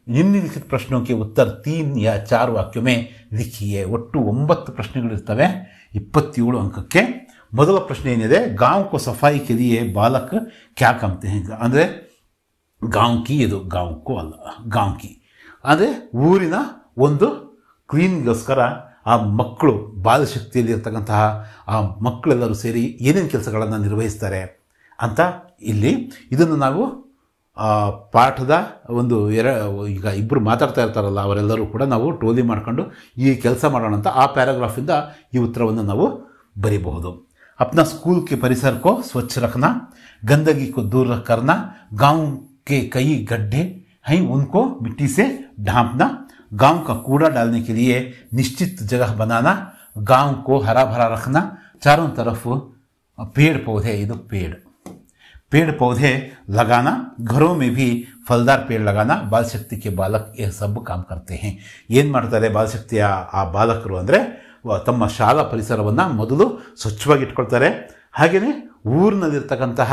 ನಿಮ್ನಲಿಖಿತ ಪ್ರಶ್ನೋं के उत्तर 3 या 4 वाक्यों में लिखिए. ಒಟ್ಟು 9 ಪ್ರಶ್ನೆಗಳಿರ್ತವೆ 27 ಅಂಕಕ್ಕೆ. ಮೊದಲ ಪ್ರಶ್ನೆ ಏನಿದೆ, ಗಾಂವ್ ಕೋ ಸಫಾಯಿ ಕೆ ಲಿಯೆ ಬಾಲಕ್ ಕ್ಯಾ ಕಾಮ್ತೆ ಹೈ. ಅಂದರೆ ಗಾಂವ್ ಕಿ, ಇದು ಗಾಂವ್ ಕೋ ಅಲ್ಲ, ಗಾಂವ್ ಕಿ ಅಂದರೆ ಊರಿನ ಒಂದು ಕ್ಲೀನ್ಗೋಸ್ಕರ ಆ ಮಕ್ಕಳು, ಬಾಲಶಕ್ತಿಯಲ್ಲಿ ಇರ್ತಕ್ಕಂತಹ ಆ ಮಕ್ಕಳೆಲ್ಲರೂ ಸೇರಿ ಏನೇನು ಕೆಲಸಗಳನ್ನು ನಿರ್ವಹಿಸ್ತಾರೆ ಅಂತ ಇಲ್ಲಿ. ಇದನ್ನು ನಾವು ಪಾಠದ ಒಂದು ಈಗ ಇಬ್ಬರು ಮಾತಾಡ್ತಾ ಇರ್ತಾರಲ್ಲ ಅವರೆಲ್ಲರೂ ಕೂಡ ನಾವು ಟೋಲಿ ಮಾಡ್ಕೊಂಡು ಈ ಕೆಲಸ ಮಾಡೋಣ ಅಂತ ಆ ಪ್ಯಾರಾಗ್ರಾಫಿಂದ ಈ ಉತ್ತರವನ್ನು ನಾವು ಬರೀಬಹುದು. अपना स्कूल के परिसर को स्वच्छ रखना, गंदगी को दूर करना, गांव के कई गड्ढे हैं उनको मिट्टी से ढांपना, गांव का कूड़ा डालने के लिए निश्चित जगह बनाना, गांव को हरा भरा रखना, चारों तरफ पेड़ पौधे, ಇದು पेड़ पौधे लगाना, घरों में भी फलदार पेड़ लगाना, बाल शक्ति के बालक ये सब काम करते हैं. ಏನು ಮಾಡ್ತಾರೆ ಬಾಲಶಕ್ತಿಯ ಆ ಬಾಲಕರು ಅಂದರೆ ತಮ್ಮ ಶಾಲಾ ಪರಿಸರವನ್ನು ಮೊದಲು ಸ್ವಚ್ಛವಾಗಿ ಇಟ್ಕೊಳ್ತಾರೆ. ಹಾಗೆಯೇ ಊರಿನಲ್ಲಿರ್ತಕ್ಕಂತಹ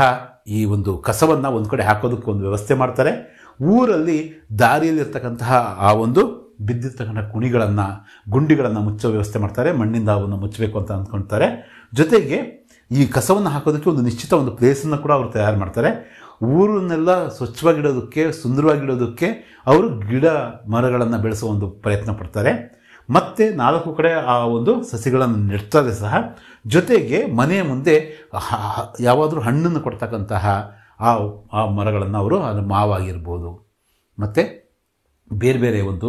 ಈ ಒಂದು ಕಸವನ್ನು ಒಂದು ಕಡೆ ಹಾಕೋದಕ್ಕೆ ಒಂದು ವ್ಯವಸ್ಥೆ ಮಾಡ್ತಾರೆ. ಊರಲ್ಲಿ ದಾರಿಯಲ್ಲಿರ್ತಕ್ಕಂತಹ ಆ ಒಂದು ಬಿದ್ದಿರ್ತಕ್ಕಂಥ ಗುಂಡಿಗಳನ್ನು ಮುಚ್ಚೋ ವ್ಯವಸ್ಥೆ ಮಾಡ್ತಾರೆ. ಮಣ್ಣಿಂದ ಅವನ್ನು ಮುಚ್ಚಬೇಕು ಅಂತ ಅಂದ್ಕೊಳ್ತಾರೆ. ಜೊತೆಗೆ ಈ ಕಸವನ್ನು ಹಾಕೋದಕ್ಕೆ ಒಂದು ನಿಶ್ಚಿತ ಒಂದು ಪ್ಲೇಸನ್ನು ಕೂಡ ಅವರು ತಯಾರು ಮಾಡ್ತಾರೆ. ಊರನ್ನೆಲ್ಲ ಸ್ವಚ್ಛವಾಗಿಡೋದಕ್ಕೆ, ಸುಂದರವಾಗಿಡೋದಕ್ಕೆ ಅವರು ಗಿಡ ಮರಗಳನ್ನು ಬೆಳೆಸೋ ಒಂದು ಪ್ರಯತ್ನ ಪಡ್ತಾರೆ. ಮತ್ತು 4 ಕಡೆ ಆ ಒಂದು ಸಸಿಗಳನ್ನು ನೆಡ್ತಾರೆ ಸಹ. ಜೊತೆಗೆ ಮನೆಯ ಮುಂದೆ ಯಾವಾದರೂ ಹಣ್ಣನ್ನು ಕೊಡ್ತಕ್ಕಂತಹ ಆ ಮರಗಳನ್ನು ಅವರು, ಅದು ಮಾವಾಗಿರ್ಬೋದು ಮತ್ತು ಬೇರೆ ಬೇರೆ ಒಂದು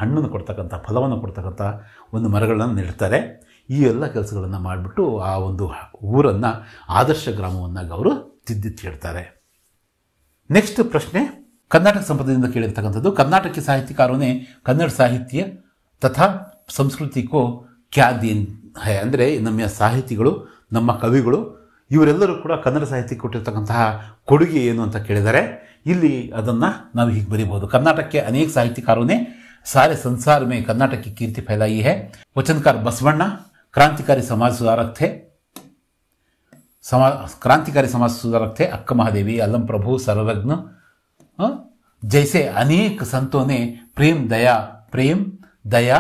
ಹಣ್ಣನ್ನು ಕೊಡ್ತಕ್ಕಂಥ, ಫಲವನ್ನು ಕೊಡ್ತಕ್ಕಂಥ ಒಂದು ಮರಗಳನ್ನು ನೆಡ್ತಾರೆ. ಈ ಎಲ್ಲ ಕೆಲಸಗಳನ್ನು ಮಾಡಿಬಿಟ್ಟು ಆ ಒಂದು ಊರನ್ನು ಆದರ್ಶ ಗ್ರಾಮವನ್ನಾಗಿ ಅವರು ತಿದ್ದಿಟ್ಟಿರ್ತಾರೆ. ನೆಕ್ಸ್ಟ್ ಪ್ರಶ್ನೆ ಕರ್ನಾಟಕ ಸಂಪದದಿಂದ ಕೇಳಿರ್ತಕ್ಕಂಥದ್ದು. ಕರ್ನಾಟಕ ಸಾಹಿತ್ಯಕಾರನೇ ಕನ್ನಡ ಸಾಹಿತ್ಯ ತಥಾ ಸಂಸ್ಕೃತಿ ಕೋ ಕ್ಯಾ ದೇನ್ ಹೈ. ಅಂದರೆ ನಮ್ಮ ಸಾಹಿತಿಗಳು, ನಮ್ಮ ಕವಿಗಳು ಇವರೆಲ್ಲರೂ ಕೂಡ ಕನ್ನಡ ಸಾಹಿತ್ಯಕ್ಕೆ ಕೊಟ್ಟಿರ್ತಕ್ಕಂತಹ ಕೊಡುಗೆ ಏನು ಅಂತ ಕೇಳಿದರೆ ಇಲ್ಲಿ ಅದನ್ನು ನಾವು ಹೀಗೆ ಬರೀಬಹುದು. कर्नाटक के अनेक साहित्यकारों ने सारे संसार में कर्नाटक की कीर्ति फैलाई है. वचनकार बसवण्णा क्रांतिकारी समाज सुधारक थे. अक्का महादेवी, अलम प्रभु, सर्वज्ञ जैसे अनेक संतों ने प्रेम दया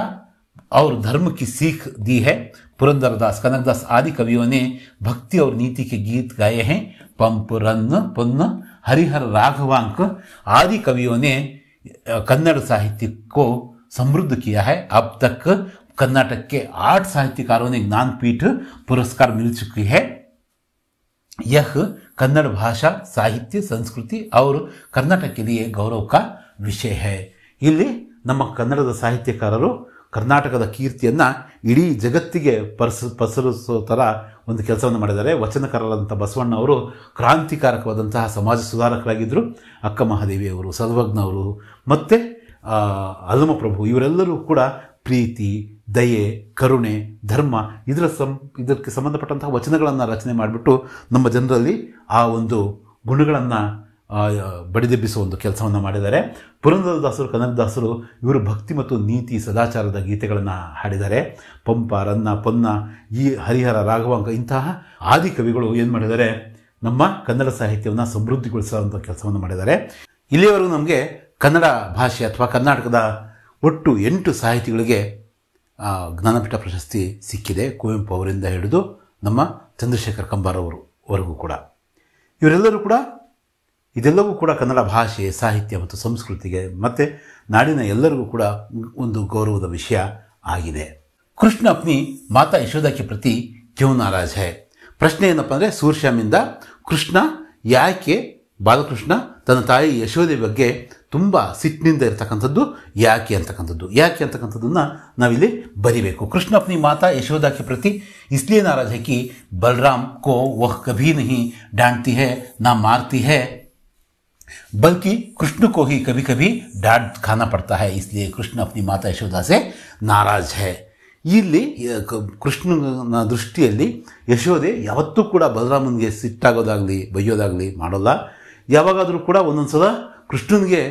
और धर्म की सीख दी है. पुरंदरदास, कनकदास आदि कवियों ने भक्ति और नीति के गीत गाए हैं. पंप, रन्न, पुन्न, हरिहर, राघवांक आदि कवियों ने कन्नड़ साहित्य को समृद्ध किया है. अब तक कर्नाटक के 8 साहित्यकारों ने ज्ञानपीठ पुरस्कार मिल चुकी है. यह कन्नड़ भाषा, साहित्य, संस्कृति और कर्नाटक के लिए गौरव का विषय है. ಇಲ್ಲಿ ನಮ್ಮ ಕನ್ನಡದ ಸಾಹಿತ್ಯಕಾರರು ಕರ್ನಾಟಕದ ಕೀರ್ತಿಯನ್ನು ಇಡೀ ಜಗತ್ತಿಗೆ ಪಸರಿಸೋ ಥರ ಒಂದು ಕೆಲಸವನ್ನು ಮಾಡಿದ್ದಾರೆ. ವಚನಕಾರರಾದಂಥ ಬಸವಣ್ಣ ಅವರು ಕ್ರಾಂತಿಕಾರಕವಾದಂತಹ ಸಮಾಜ ಸುಧಾರಕರಾಗಿದ್ದರು. ಅಕ್ಕ ಮಹಾದೇವಿಯವರು, ಸರ್ವಜ್ಞವರು ಮತ್ತು ಅಲ್ಲಮಪ್ರಭು ಇವರೆಲ್ಲರೂ ಕೂಡ ಪ್ರೀತಿ, ದಯೆ, ಕರುಣೆ, ಧರ್ಮ ಇದಕ್ಕೆ ಸಂಬಂಧಪಟ್ಟಂತಹ ವಚನಗಳನ್ನು ರಚನೆ ಮಾಡಿಬಿಟ್ಟು ನಮ್ಮ ಜನರಲ್ಲಿ ಆ ಒಂದು ಗುಣಗಳನ್ನು ಬಡಿದೆಬ್ಬಿಸುವ ಒಂದು ಕೆಲಸವನ್ನು ಮಾಡಿದ್ದಾರೆ. ಪುರಂದರದಾಸರು, ಕನಕದಾಸರು ಇವರು ಭಕ್ತಿ ಮತ್ತು ನೀತಿ, ಸದಾಚಾರದ ಗೀತೆಗಳನ್ನು ಹಾಡಿದ್ದಾರೆ. ಪಂಪ, ರನ್ನ, ಪೊನ್ನ, ಈ ಹರಿಹರ, ರಾಘವಾಂಕ ಇಂತಹ ಆದಿ ಕವಿಗಳು ಏನು ಮಾಡಿದ್ದಾರೆ, ನಮ್ಮ ಕನ್ನಡ ಸಾಹಿತ್ಯವನ್ನು ಸಮೃದ್ಧಿಗೊಳಿಸುವಂಥ ಕೆಲಸವನ್ನು ಮಾಡಿದ್ದಾರೆ. ಇಲ್ಲಿಯವರೆಗೂ ನಮಗೆ ಕನ್ನಡ ಭಾಷೆ ಅಥವಾ ಕರ್ನಾಟಕದ ಒಟ್ಟು 8 ಸಾಹಿತಿಗಳಿಗೆ ಜ್ಞಾನಪೀಠ ಪ್ರಶಸ್ತಿ ಸಿಕ್ಕಿದೆ. ಕುವೆಂಪು ಅವರಿಂದ ಹಿಡಿದು ನಮ್ಮ ಚಂದ್ರಶೇಖರ್ ಕಂಬಾರ್ ಅವರು ವರೆಗೂ ಕೂಡ ಇವರೆಲ್ಲರೂ ಕೂಡ ಇದೆಲ್ಲವೂ ಕೂಡ ಕನ್ನಡ ಭಾಷೆ, ಸಾಹಿತ್ಯ ಮತ್ತು ಸಂಸ್ಕೃತಿಗೆ ಮತ್ತು ನಾಡಿನ ಎಲ್ಲರಿಗೂ ಕೂಡ ಒಂದು ಗೌರವದ ವಿಷಯ ಆಗಿದೆ. ಕೃಷ್ಣ ಅಪ್ನಿ ಮಾತಾ ಯಶೋದಾಕ್ಕೆ ಪ್ರತಿ ಕ್ಯೂ ನಾರಾಜ್ ಹೈ. ಪ್ರಶ್ನೆ ಏನಪ್ಪ ಅಂದರೆ, ಸೂರ್ಶ್ಯಾಮಿಂದ ಕೃಷ್ಣ ಯಾಕೆ, ಬಾಲಕೃಷ್ಣ ತನ್ನ ತಾಯಿ ಯಶೋದೆ ಬಗ್ಗೆ ತುಂಬ ಸಿಟ್ಟಿನಿಂದ ಇರತಕ್ಕಂಥದ್ದು ಯಾಕೆ ಅಂತಕ್ಕಂಥದ್ದನ್ನು ನಾವಿಲ್ಲಿ ಬರಿಬೇಕು. ಕೃಷ್ಣ ಅಪ್ನಿ ಮಾತಾ ಯಶೋदा के प्रति इसलिए नाराज है कि बलराम को वह कभी नहीं डांटती है ना मारती है, बल्कि कृष्ण को ही कभी कभी डांट खाना पड़ता है, इसलिए कृष्ण अपनी माता यशोदा से नाराज है. ಇಲ್ಲಿ ಕೃಷ್ಣನ ದೃಷ್ಟಿಯಲ್ಲಿ ಯಶೋದೆ ಯಾವತ್ತೂ ಕೂಡ ಬಲರಾಮನಿಗೆ ಸಿಟ್ಟಾಗೋದಾಗಲಿ ಬೈಯೋದಾಗಲಿ ಮಾಡೋಲ್ಲ. ಯಾವಾಗಾದರೂ ಕೂಡ ಒಂದೊಂದು ಸಲ ಕೃಷ್ಣನಿಗೆ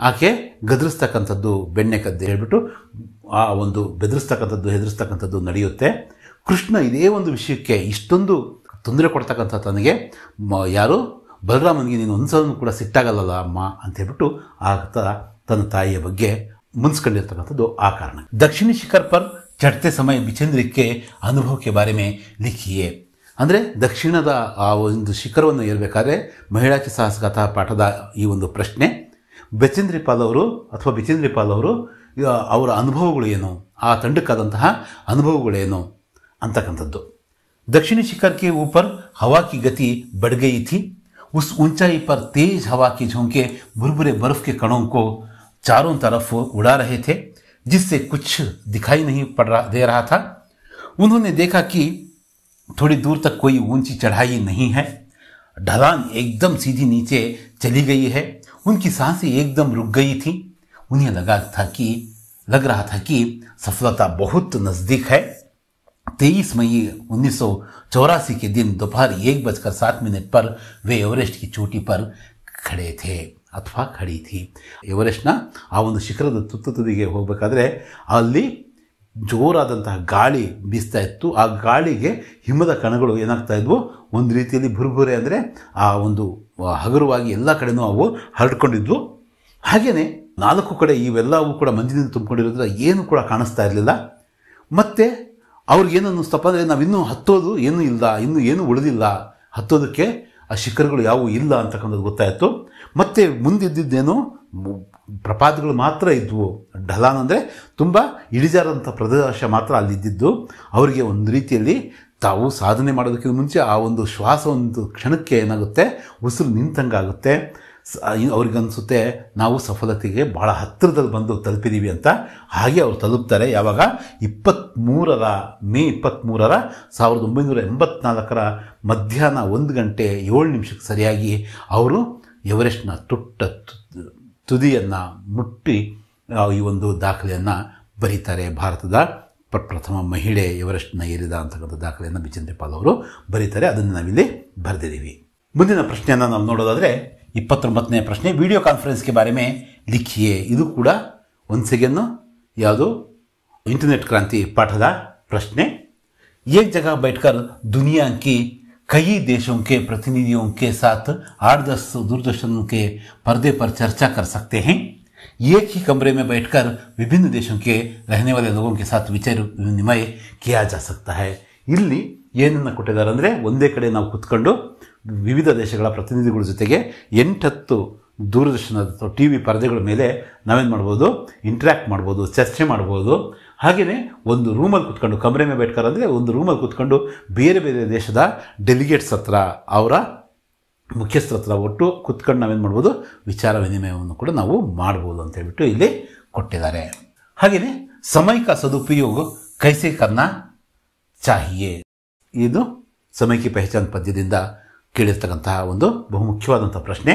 ಆಕೆ ಗದರಿಸ್ತಕ್ಕಂಥದ್ದು, ಬೆಣ್ಣೆ ಕದ್ದೆ ಹೇಳ್ಬಿಟ್ಟು ಆ ಒಂದು ಬೆದರಿಸ್ತಕ್ಕಂಥದ್ದು, ಹೆದರಿಸ್ತಕ್ಕಂಥದ್ದು ನಡೆಯುತ್ತೆ. ಕೃಷ್ಣ ಇದೇ ಒಂದು ವಿಷಯಕ್ಕೆ ಇಷ್ಟೊಂದು ತೊಂದರೆ ಕೊಡ್ತಕ್ಕಂಥ ತನಗೆ ಯಾರು ಬಲರಾಮನಿಗೆ ನೀನು ಒಂದ್ಸಲೂ ಕೂಡ ಸಿಟ್ಟಾಗಲ್ಲ ಅಮ್ಮ ಅಂತ ಹೇಳ್ಬಿಟ್ಟು ಆತ ತನ್ನ ತಾಯಿಯ ಬಗ್ಗೆ ಮುನ್ಸ್ಕೊಂಡಿರ್ತಕ್ಕಂಥದ್ದು ಆ ಕಾರಣ. ದಕ್ಷಿಣಿ ಶಿಖರ್ ಪರ್ ಚढ़ते समय बिचेंद्र के अनुभव के बारे में लिखिए. ಅಂದರೆ ದಕ್ಷಿಣದ ಆ ಒಂದು ಶಿಖರವನ್ನು ಏರಬೇಕಾದ್ರೆ ಮಹಿಳಾಕಿ ಸಾಹಸಗಾಥಾ ಪಾಠದ ಈ ಒಂದು ಪ್ರಶ್ನೆ, ಬಿಚೇಂದ್ರ ಪಾಲ್ ಅವರು ಅವರ ಅನುಭವಗಳು ಏನು, ಆ ತಂಡಕ್ಕಾದಂತಹ ಅನುಭವಗಳೇನು ಅಂತಕ್ಕಂಥದ್ದು. दक्षिणी शिखर के ऊपर हवा की गति बढ़ गई थी. उस ऊंचाई पर तेज हवा के झोंके भुरभुरे बर्फ के कणों को चारों तरफ उड़ा रहे थे, जिससे कुछ दिखाई नहीं दे रहा था. उन्होंने देखा कि थोड़ी दूर तक कोई ऊंची चढ़ाई नहीं है, ढलान एकदम सीधी नीचे चली गई है. उनकी सांसें एकदम रुक गई थी. उन्हें लग रहा था कि सफलता बहुत नजदीक है. 23 मई 1984 के दिन दोपहर 1:07 पर वे एवरेस्ट की चोटी पर खड़े थे ಅಥವಾ ಖಡಿ ಥಿ. ಎವರೆಸ್ಟ್ನ ಆ ಒಂದು ಶಿಖರದ ತುದಿಗೆ ಹೋಗಬೇಕಾದ್ರೆ ಅಲ್ಲಿ ಜೋರಾದಂತಹ ಗಾಳಿ ಬೀಸ್ತಾ ಇತ್ತು. ಆ ಗಾಳಿಗೆ ಹಿಮದ ಕಣಗಳು ಏನಾಗ್ತಾ ಇದ್ವು, ಒಂದು ರೀತಿಯಲ್ಲಿ ಭುರ್ಭುರೆ ಅಂದರೆ ಆ ಒಂದು ಹಗುರವಾಗಿ ಎಲ್ಲ ಕಡೆನೂ ಅವು ಹರಡ್ಕೊಂಡಿದ್ವು. ಹಾಗೆಯೇ 4 ಕಡೆ ಇವೆಲ್ಲವೂ ಕೂಡ ಮಂಜಿನಿಂದ ತುಂಬಿಕೊಂಡಿರೋದ್ರಿಂದ ಏನು ಕೂಡ ಕಾಣಿಸ್ತಾ ಇರಲಿಲ್ಲ. ಮತ್ತು ಅವ್ರಿಗೇನು ಅನ್ನಿಸ್ತಪ್ಪ ಅಂದರೆ, ನಾವಿನ್ನೂ ಹತ್ತೋದು ಏನೂ ಇಲ್ಲ, ಇನ್ನೂ ಏನೂ ಉಳಿದಿಲ್ಲ, ಹತ್ತೋದಕ್ಕೆ ಆ ಶಿಖರಗಳು ಯಾವುವು ಇಲ್ಲ ಅಂತಕ್ಕಂಥದ್ದು ಗೊತ್ತಾಯಿತು. ಮತ್ತು ಮುಂದಿದ್ದೇನೋ ಪ್ರಪಾತಗಳು ಮಾತ್ರ ಇದ್ವು. ಢಲಾನ್ ಅಂದರೆ ತುಂಬ ಇಳಿಜಾರಂಥ ಪ್ರದೇಶ ಮಾತ್ರ ಅಲ್ಲಿದ್ದಿದ್ದು. ಅವರಿಗೆ ಒಂದು ರೀತಿಯಲ್ಲಿ ತಾವು ಸಾಧನೆ ಮಾಡೋದಕ್ಕಿಂತ ಮುಂಚೆ ಆ ಒಂದು ಶ್ವಾಸ ಒಂದು ಕ್ಷಣಕ್ಕೆ ಏನಾಗುತ್ತೆ, ಉಸಿರು ನಿಂತಂಗಾಗುತ್ತೆ. ಅವ್ರಿಗನ್ಸುತ್ತೆ ನಾವು ಸಫಲತೆಗೆ ಭಾಳ ಹತ್ತಿರದಲ್ಲಿ ಬಂದು ತಲುಪಿದ್ದೀವಿ ಅಂತ. ಹಾಗೆ ಅವರು ತಲುಪ್ತಾರೆ. ಯಾವಾಗ ಮೇ 23, 1984 ಮಧ್ಯಾಹ್ನ 1:07 ಸರಿಯಾಗಿ ಅವರು ಎವರೆಸ್ಟ್ನ ತುದಿಯನ್ನು ಮುಟ್ಟಿ ಈ ಒಂದು ದಾಖಲೆಯನ್ನು ಬರೀತಾರೆ. ಭಾರತದ ಪ್ರಥಮ ಮಹಿಳೆ ಎವರೆಸ್ಟ್ನ ಏರಿದ ಅಂತಕ್ಕಂಥ ದಾಖಲೆಯನ್ನು ಬಿಚೇಂದ್ರ ಪಾಲ್ ಅವರು ಬರೀತಾರೆ. ಅದನ್ನು ನಾವಿಲ್ಲಿ ಬರೆದಿದ್ದೀವಿ. ಮುಂದಿನ ಪ್ರಶ್ನೆಯನ್ನು ನಾವು ನೋಡೋದಾದರೆ 29ನೇ ಪ್ರಶ್ನೆ, ವಿಡಿಯೋ ಕಾನ್ಫರೆನ್ಸ್ಗೆ ಬಾರೆ ಮೇ ಲಿಖಿಯೇ. ಇದು ಕೂಡ ಒಂದು ಸೆಕೆಂಡು ಯಾವುದು ಇಂಟರ್ನೆಟ್ ಕ್ರಾಂತಿ ಪಾಠದ ಪ್ರಶ್ನೆ. एक जगह बैठकर दुनिया की कई देशों के प्रतिनिधियों के साथ 8-10 दूरदर्शन के पर्दे पर चर्चा कर सकते हैं. एक ही कमरे में बैठकर विभिन्न देशों के रहने वाले लोगों के साथ विचार विनिमय किया जा सकता है. ಇಲ್ಲಿ ಏನನ್ನು ಕೊಟ್ಟಿದ್ದಾರೆ ಅಂದರೆ, ಒಂದೇ ಕಡೆ ನಾವು ಕೂತ್ಕೊಂಡು ವಿವಿಧ ದೇಶಗಳ ಪ್ರತಿನಿಧಿಗಳ ಜೊತೆಗೆ 8-10 ದೂರದರ್ಶನದ ಅಥವಾ ಟಿ ವಿ ಪರದೆಗಳ ಮೇಲೆ ನಾವೇನು ಮಾಡ್ಬೋದು, ಇಂಟ್ರ್ಯಾಕ್ಟ್ ಮಾಡ್ಬೋದು, ಚರ್ಚೆ ಮಾಡ್ಬೋದು. ಹಾಗೆಯೇ ಒಂದು ರೂಮಲ್ಲಿ ಕೂತ್ಕೊಂಡು, ಕಮರೆ ಮೇಲೆ ಬೇಟ್ಕರ್ ಅಂದರೆ ಒಂದು ರೂಮಲ್ಲಿ ಕೂತ್ಕೊಂಡು ಬೇರೆ ಬೇರೆ ದೇಶದ ಡೆಲಿಗೇಟ್ಸ್ ಹತ್ರ, ಅವರ ಮುಖ್ಯಸ್ಥರ ಹತ್ರ ಒಟ್ಟು ಕೂತ್ಕೊಂಡು ನಾವೇನು ಮಾಡ್ಬೋದು, ವಿಚಾರ ವಿನಿಮಯವನ್ನು ಕೂಡ ನಾವು ಮಾಡ್ಬೋದು ಅಂತ ಹೇಳ್ಬಿಟ್ಟು ಇಲ್ಲಿ ಕೊಟ್ಟಿದ್ದಾರೆ. ಹಾಗೆಯೇ ಸಮಯ ಕಾ ಸದುಪಯೋಗ ಕೈಸೆ ಕರ್ನಾ ಚಾಹಿಯೇ. ಇದು ಸಮಯ ಕಿ ಪಹಚಾನ್ ಪದ್ಯದಿಂದ ಕೇಳಿರ್ತಕ್ಕಂತಹ ಒಂದು ಬಹುಮುಖ್ಯವಾದಂಥ ಪ್ರಶ್ನೆ.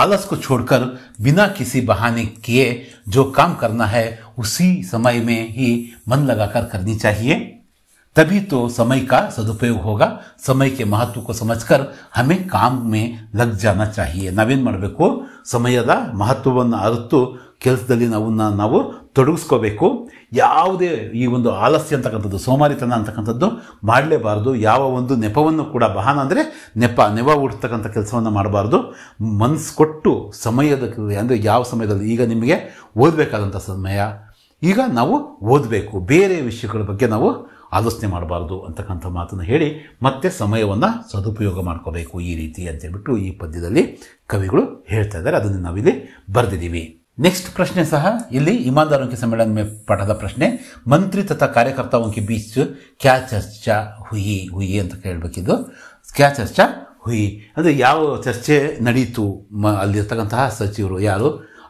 आलस को छोड़कर बिना किसी बहाने किए जो काम करना है उसी समय में ही मन लगाकर करनी चाहिए, तभी तो समय का सदुपयोग होगा. समय के महत्व को समझकर हमें काम में लग जाना चाहिए. ನಾವೇನು ಮಾಡಬೇಕು, ಸಮಯದ ಮಹತ್ವವನ್ನು ಅರಿತು ಕೆಲಸದಲ್ಲಿ ನಾವು ತೊಡಗಿಸ್ಕೋಬೇಕು. ಯಾವುದೇ ಈ ಒಂದು ಆಲಸ್ಯ ಅಂತಕ್ಕಂಥದ್ದು, ಸೋಮಾರಿತನ ಅಂತಕ್ಕಂಥದ್ದು ಮಾಡಲೇಬಾರ್ದು. ಯಾವ ಒಂದು ನೆಪವನ್ನು ಕೂಡ, ಬಹಾನ ಅಂದರೆ ನೆವ ಹುಡ್ತಕ್ಕಂಥ ಕೆಲಸವನ್ನು ಮಾಡಬಾರ್ದು. ಮನಸ್ಸು ಕೊಟ್ಟು ಸಮಯದ ಅಂದರೆ ಯಾವ ಸಮಯದಲ್ಲಿ, ಈಗ ನಿಮಗೆ ಓದಬೇಕಾದಂಥ ಸಮಯ, ಈಗ ನಾವು ಓದಬೇಕು. ಬೇರೆ ವಿಷಯಗಳ ಬಗ್ಗೆ ನಾವು ಆಲೋಚನೆ ಮಾಡಬಾರ್ದು ಅಂತಕ್ಕಂಥ ಮಾತನ್ನು ಹೇಳಿ ಮತ್ತೆ ಸಮಯವನ್ನು ಸದುಪಯೋಗ ಮಾಡ್ಕೋಬೇಕು ಈ ರೀತಿ ಅಂತೇಳ್ಬಿಟ್ಟು ಈ ಪದ್ಯದಲ್ಲಿ ಕವಿಗಳು ಹೇಳ್ತಾ ಇದ್ದಾರೆ. ಅದನ್ನು ನಾವಿಲ್ಲಿ ಬರೆದಿದ್ದೀವಿ. नेक्स्ट प्रश्न सह इल्ली ईमानदारों के सम्मेलन में पाठದ ಪ್ರಶ್ನೆ मंत्री तथा कार्यकर्ताओं के बीच क्या चर्चा हुई ಅಂತ ಕೇಳಬೇಕಿದ್ದು. क्या चर्चा हुई ಅಂದರೆ ಯಾವ ಚರ್ಚೆ ನಡೆಯಿತು, ಅಲ್ಲಿರ್ತಕ್ಕಂತಹ ಸಚಿವರು ಯಾರು,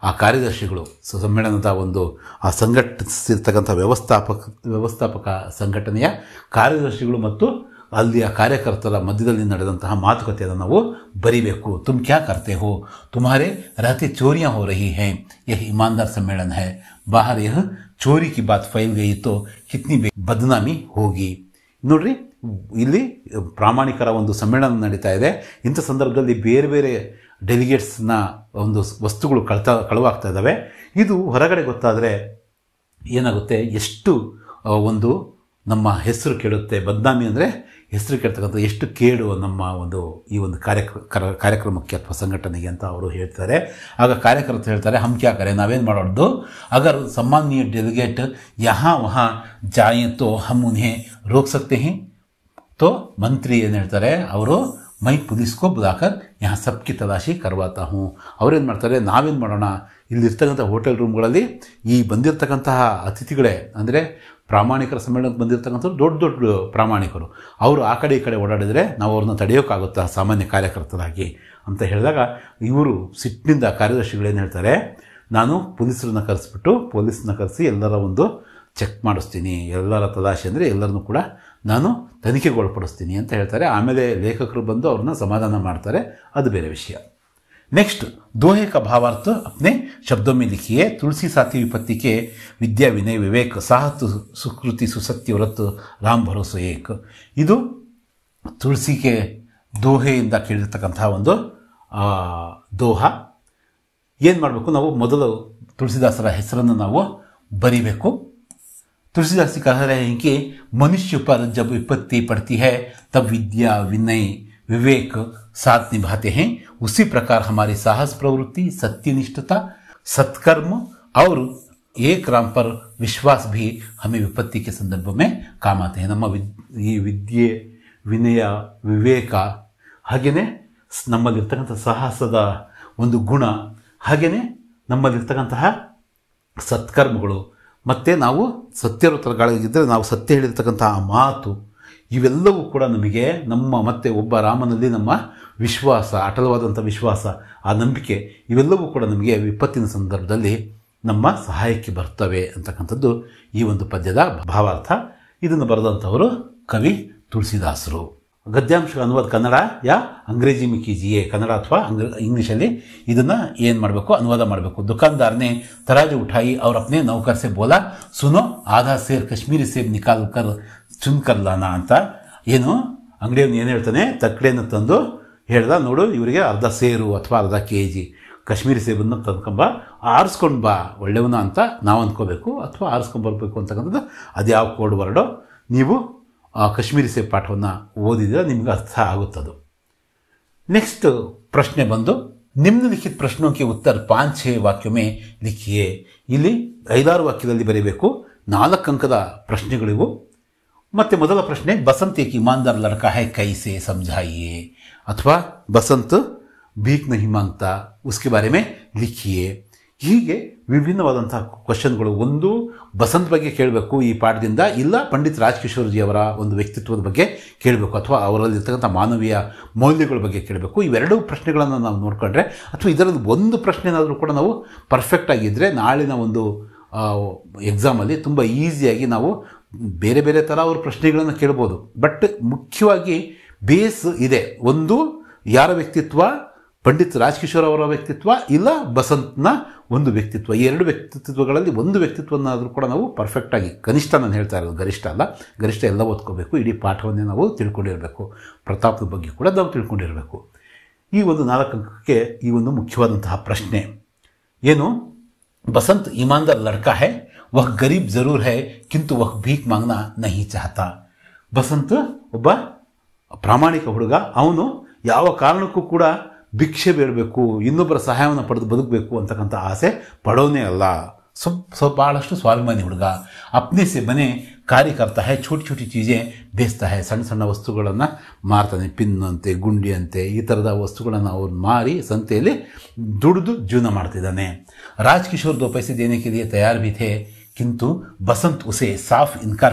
ಆ ಕಾರ್ಯದರ್ಶಿಗಳು, ಸಮ್ಮೇಳನದ ಒಂದು ಆ ಸಂಘಟಿಸಿರ್ತಕ್ಕಂಥ ವ್ಯವಸ್ಥಾಪಕ ಸಂಘಟನೆಯ ಕಾರ್ಯದರ್ಶಿಗಳು ಮತ್ತು ಅಲ್ಲಿಯ ಕಾರ್ಯಕರ್ತರ ಮಧ್ಯದಲ್ಲಿ ನಡೆದಂತಹ ಮಾತುಕತೆಯನ್ನು ನಾವು ಬರಿಬೇಕು. तुम क्या करते हो, तुम्हारे रहते चोरियां हो रही हैं, यह ईमानदार सम्मेलन है, बाहर यह चोरी की बात फैल गई तो कितनी बदनामी होगी. ನೋಡ್ರಿ, ಇಲ್ಲಿ ಪ್ರಾಮಾಣಿಕರ ಒಂದು ಸಮ್ಮೇಳನ ನಡೀತಾ ಇದೆ. ಇಂಥ ಸಂದರ್ಭದಲ್ಲಿ ಬೇರೆ ಬೇರೆ ಡೆಲಿಗೇಟ್ಸ್ನ ಒಂದು ವಸ್ತುಗಳು ಕಳವಾಗ್ತಾ ಇದ್ದಾವೆ. ಇದು ಹೊರಗಡೆ ಗೊತ್ತಾದರೆ ಏನಾಗುತ್ತೆ, ಎಷ್ಟು ಒಂದು ನಮ್ಮ ಹೆಸರು ಕೆಡುತ್ತೆ. ಬದ್ನಾಮಿ ಅಂದರೆ ಹೆಸರು ಕೆಡ್ತಕ್ಕಂಥ ಎಷ್ಟು ಕೇಡು ನಮ್ಮ ಒಂದು ಈ ಒಂದು ಕಾರ್ಯಕ್ರಮಕ್ಕೆ ಅಥವಾ ಸಂಘಟನೆಗೆ ಅಂತ ಅವರು ಹೇಳ್ತಾರೆ. ಆಗ ಕಾರ್ಯಕರ್ತರು ಹೇಳ್ತಾರೆ, ಹಮ್ ಕ್ಯಾ ಕರೆ, ನಾವೇನು ಮಾಡೋದು, ಅಗರ್ सम्माननीय डेलीगेट यहाँ वहाँ जाएं तो हम उन्हें रोक सकते हैं. तो ಮಂತ್ರಿ ಏನು ಹೇಳ್ತಾರೆ, ಅವರು ಮೈ ಪೊಲೀಸ್ಕೋ ಬುಲಾಕರ್ यहाँ सबकी ತಲಾಶಿ करवाता हूँ. ಅವ್ರೇನು ಮಾಡ್ತಾರೆ, ನಾವೇನು ಮಾಡೋಣ, ಇಲ್ಲಿರ್ತಕ್ಕಂಥ ಹೋಟೆಲ್ ರೂಮ್ಗಳಲ್ಲಿ ಈ ಬಂದಿರತಕ್ಕಂತಹ ಅತಿಥಿಗಳೇ ಅಂದರೆ ಪ್ರಾಮಾಣಿಕರ ಸಮ್ಮೇಳನಕ್ಕೆ ಬಂದಿರತಕ್ಕಂಥವ್ರು ದೊಡ್ಡ ದೊಡ್ಡ ಪ್ರಾಮಾಣಿಕರು, ಅವರು ಆ ಕಡೆ ಈ ಕಡೆ ಓಡಾಡಿದರೆ ನಾವು ಅವ್ರನ್ನ ತಡೆಯೋಕ್ಕಾಗುತ್ತಾ ಸಾಮಾನ್ಯ ಕಾರ್ಯಕರ್ತರಾಗಿ ಅಂತ ಹೇಳಿದಾಗ ಇವರು ಸಿಟ್ಟಿನಿಂದ ಕಾರ್ಯದರ್ಶಿಗಳೇನು ಹೇಳ್ತಾರೆ, ನಾನು ಪೊಲೀಸನ್ನ ಕರೆಸಿ ಎಲ್ಲರ ಒಂದು ಚೆಕ್ ಮಾಡಿಸ್ತೀನಿ, ಎಲ್ಲರ ತಲಾಶೆ ಅಂದರೆ ಎಲ್ಲರನ್ನೂ ಕೂಡ ನಾನು ತನಿಖೆಗೊಳಪಡಿಸ್ತೀನಿ ಅಂತ ಹೇಳ್ತಾರೆ. ಆಮೇಲೆ ಲೇಖಕರು ಬಂದು ಅವ್ರನ್ನ ಸಮಾಧಾನ ಮಾಡ್ತಾರೆ, ಅದು ಬೇರೆ ವಿಷಯ. नेक्स्ट, दोहे का भावार्थ अपने शब्दों में लिखिए. तुलसी साथी विपत्ति के विद्या विनय विवेक साहस सुकृति सुसत्य व्रत राम भरोसे एक. ಇದು ತುಳಸಿಗೆ ದೋಹೆಯಿಂದ ಕೇಳಿರ್ತಕ್ಕಂತಹ ಒಂದು ದೋಹ. ಏನು ಮಾಡಬೇಕು, ನಾವು ಮೊದಲು ತುಳಸಿದಾಸರ ಹೆಸರನ್ನು ನಾವು ಬರಿಬೇಕು. तुलसीदास कह रहे हैं कि मनुष्य पर जब विपत्ति पड़ती है तब विद्या विनय विवेक साथ निभाते हैं. उसी प्रकार हमारी साहस प्रवृत्ति, सत्यनिष्ठता, सत्कर्म और एक राम पर विश्वास भी हमें विपत्ति के संदर्भ में काम आते हैं. ನಮ್ಮ ಈ ವಿದ್ಯೆ ವಿನಯ ವಿವೇಕ ಹಾಗೆಯೇ ನಮ್ಮಲ್ಲಿರ್ತಕ್ಕಂಥ ಸಾಹಸದ ಒಂದು ಗುಣ, ಹಾಗೆಯೇ ನಮ್ಮಲ್ಲಿರ್ತಕ್ಕಂತಹ ಸತ್ಕರ್ಮಗಳು, ಮತ್ತು ನಾವು ಸತ್ಯವ್ರತಗಳಾಗಿದ್ದರೆ ನಾವು ಸತ್ಯ ಹೇಳಿರ್ತಕ್ಕಂಥ ಆ ಮಾತು, ಇವೆಲ್ಲವೂ ಕೂಡ ನಮಗೆ ನಮ್ಮ ಮತ್ತೆ ಒಬ್ಬ ರಾಮನಲ್ಲಿ ನಮ್ಮ ವಿಶ್ವಾಸ, ಅಟಲವಾದಂಥ ವಿಶ್ವಾಸ, ಆ ನಂಬಿಕೆ, ಇವೆಲ್ಲವೂ ಕೂಡ ನಮಗೆ ವಿಪತ್ತಿನ ಸಂದರ್ಭದಲ್ಲಿ ನಮ್ಮ ಸಹಾಯಕ್ಕೆ ಬರ್ತವೆ ಅಂತಕ್ಕಂಥದ್ದು ಈ ಒಂದು ಪದ್ಯದ ಭಾವಾರ್ಥ. ಇದನ್ನು ಬರೆದಂಥವರು ಕವಿ ತುಳಸಿದಾಸರು. ಗದ್ಯಾಂಶ ಅನುವಾದ ಕನ್ನಡ ಯಾ ಅಂಗ್ರೇಜಿ में कीजिए, ಕನ್ನಡ ಅಥವಾ ಇಂಗ್ಲೀಷಲ್ಲಿ ಇದನ್ನು ಏನು ಮಾಡಬೇಕು, ಅನುವಾದ ಮಾಡಬೇಕು. दुकानदार ने तराजू उठाई और अपने नौकर से बोला, सुनो आधा सेर कश्मीरी सेब निकाल कर चुन कर लाना ಅಂತ. ಏನು ಅಂಗಡಿಯವನು ಏನು ಹೇಳ್ತಾನೆ, ತಕ್ಕಡೆಯನ್ನು ತಂದು ಹೇಳ್ದ, ನೋಡು ಇವರಿಗೆ ಅರ್ಧ ಸೇರು ಅಥವಾ ಅರ್ಧ kg ಕಾಶ್ಮೀರಿ ಸೇಬನ್ನು ತಂದ್ಕೊಂಬ, ಆರಿಸ್ಕೊಂಡು ಬಾ ಒಳ್ಳೆಯವನ ಅಂತ ನಾವು ಅಂದ್ಕೋಬೇಕು, ಅಥವಾ ಆರಿಸ್ಕೊಂಬರ್ಬೇಕು ಅಂತಕ್ಕಂಥದ್ದು ಅದು ಯಾವ ಕೋಡ್ ವರ್ಡೋ. ನೀವು ಕಾಶ್ಮೀರಿ ಸೇಬ್ ಪಾಠವನ್ನು ಓದಿದ್ರೆ ನಿಮ್ಗೆ ಅರ್ಥ ಆಗುತ್ತದು. ನೆಕ್ಸ್ಟ್ ಪ್ರಶ್ನೆ ಬಂದು, ನಿಮ್ನಲಿಖಿತ ಪ್ರಶ್ನೋं के उत्तर 5-6 ವಾಕ್ಯ में लिखिए. ಇಲ್ಲಿ 5-6 ವಾಕ್ಯದಲ್ಲಿ ಬರೀಬೇಕು. 4 ಅಂಕದ ಪ್ರಶ್ನೆಗಳಿವು. ಮತ್ತೆ ಮೊದಲ ಪ್ರಶ್ನೆ, ಬಸಂತ್ ಏಕ್ ईमानदार लड़का है कैसे समझाइए, ಅಥವಾ ಬಸಂತ್ ಭೀಕ್ नहीं मांगता उसके बारे में लिखिए. ಹೀಗೆ ವಿಭಿನ್ನವಾದಂತಹ ಕ್ವಶನ್ಗಳು. ಒಂದು ಬಸಂತ್ ಬಗ್ಗೆ ಕೇಳಬೇಕು ಈ ಪಾಠದಿಂದ, ಇಲ್ಲ ಪಂಡಿತ್ ರಾಜ್ಕಿಶೋರ್ಜಿಯವರ ಒಂದು ವ್ಯಕ್ತಿತ್ವದ ಬಗ್ಗೆ ಕೇಳಬೇಕು, ಅಥವಾ ಅವರಲ್ಲಿರ್ತಕ್ಕಂಥ ಮಾನವೀಯ ಮೌಲ್ಯಗಳ ಬಗ್ಗೆ ಕೇಳಬೇಕು. ಇವೆರಡೂ ಪ್ರಶ್ನೆಗಳನ್ನು ನಾವು ನೋಡಿಕೊಂಡ್ರೆ, ಅಥವಾ ಇದರಲ್ಲಿ ಒಂದು ಪ್ರಶ್ನೆನಾದರೂ ಕೂಡ ನಾವು ಪರ್ಫೆಕ್ಟಾಗಿದ್ದರೆ ನಾಳಿನ ಒಂದು ಎಕ್ಸಾಮಲ್ಲಿ ತುಂಬ ಈಸಿಯಾಗಿ ನಾವು ಬೇರೆ ಬೇರೆ ಥರ ಅವ್ರ ಪ್ರಶ್ನೆಗಳನ್ನು ಕೇಳ್ಬೋದು. ಬಟ್ ಮುಖ್ಯವಾಗಿ ಬೇಸ್ ಇದೆ. ಒಂದು ಯಾರ ವ್ಯಕ್ತಿತ್ವ, ಪಂಡಿತ್ ರಾಜ್ಕಿಶೋರ್ ಅವರ ವ್ಯಕ್ತಿತ್ವ, ಇಲ್ಲ ಬಸಂತ್ನ ಒಂದು ವ್ಯಕ್ತಿತ್ವ. ಈ ಎರಡು ವ್ಯಕ್ತಿತ್ವಗಳಲ್ಲಿ ಒಂದು ವ್ಯಕ್ತಿತ್ವನಾದರೂ ಕೂಡ ನಾವು ಪರ್ಫೆಕ್ಟಾಗಿ, ಕನಿಷ್ಠ ನಾನು ಹೇಳ್ತಾ ಇರೋದು ಗರಿಷ್ಠ ಅಲ್ಲ, ಗರಿಷ್ಠ ಎಲ್ಲ ಓದ್ಕೋಬೇಕು. ಇಡೀ ಪಾಠವನ್ನೇ ನಾವು ತಿಳ್ಕೊಂಡಿರಬೇಕು. ಪ್ರತಾಪದ ಬಗ್ಗೆ ಕೂಡ ನಾವು ತಿಳ್ಕೊಂಡಿರಬೇಕು. ಈ ಒಂದು 4 ಅಂಕಕ್ಕೆ ಈ ಒಂದು ಮುಖ್ಯವಾದಂತಹ ಪ್ರಶ್ನೆ ಏನು, ಬಸಂತ್ ईमानदार लड़का है, वह गरीब ज़रूर है किंतु वह भीख मांगना नहीं चाहता. ಬಸಂತ್ ಒಬ್ಬ ಪ್ರಾಮಾಣಿಕ ಹುಡುಗ, ಅವನು ಯಾವ ಕಾರಣಕ್ಕೂ ಕೂಡ ಭಿಕ್ಷೆ ಬೇಡಬೇಕು, ಇನ್ನೊಬ್ಬರ ಸಹಾಯವನ್ನು ಪಡೆದು ಬದುಕಬೇಕು ಅಂತಕ್ಕಂಥ ಆಸೆ ಪಡೋನೇ ಅಲ್ಲ. ಭಾಳಷ್ಟು ಸ್ವಾಭಿಮಾನಿ ಹುಡುಗ. ಅಪ್ನೆ ಸೆ ಮನೆ ಕಾರ್ಯ ಕರ್ತಾ ಹೈ, ಛೋಟಿ ಛೋಟಿ ಚೀಜೆ ಬೇಯಿಸ್ತಾ ಹೈ, ಸಣ್ಣ ಸಣ್ಣ ವಸ್ತುಗಳನ್ನು ಮಾರ್ತಾನೆ. ಪಿನ್ ಅಂತೆ, ಗುಂಡಿ ಅಂತೆ, ಈ ಥರದ ವಸ್ತುಗಳನ್ನು ಅವ್ರು ಮಾರಿ ಸಂತೆಯಲ್ಲಿ ದುಡಿದು ಜೀವನ ಮಾಡ್ತಿದ್ದಾನೆ. ರಾಜ್ ಕಿಶೋರ್ 2 पैसे देने के लिए तैयार भी थे, किंतु बसंत उसे साफ इनकार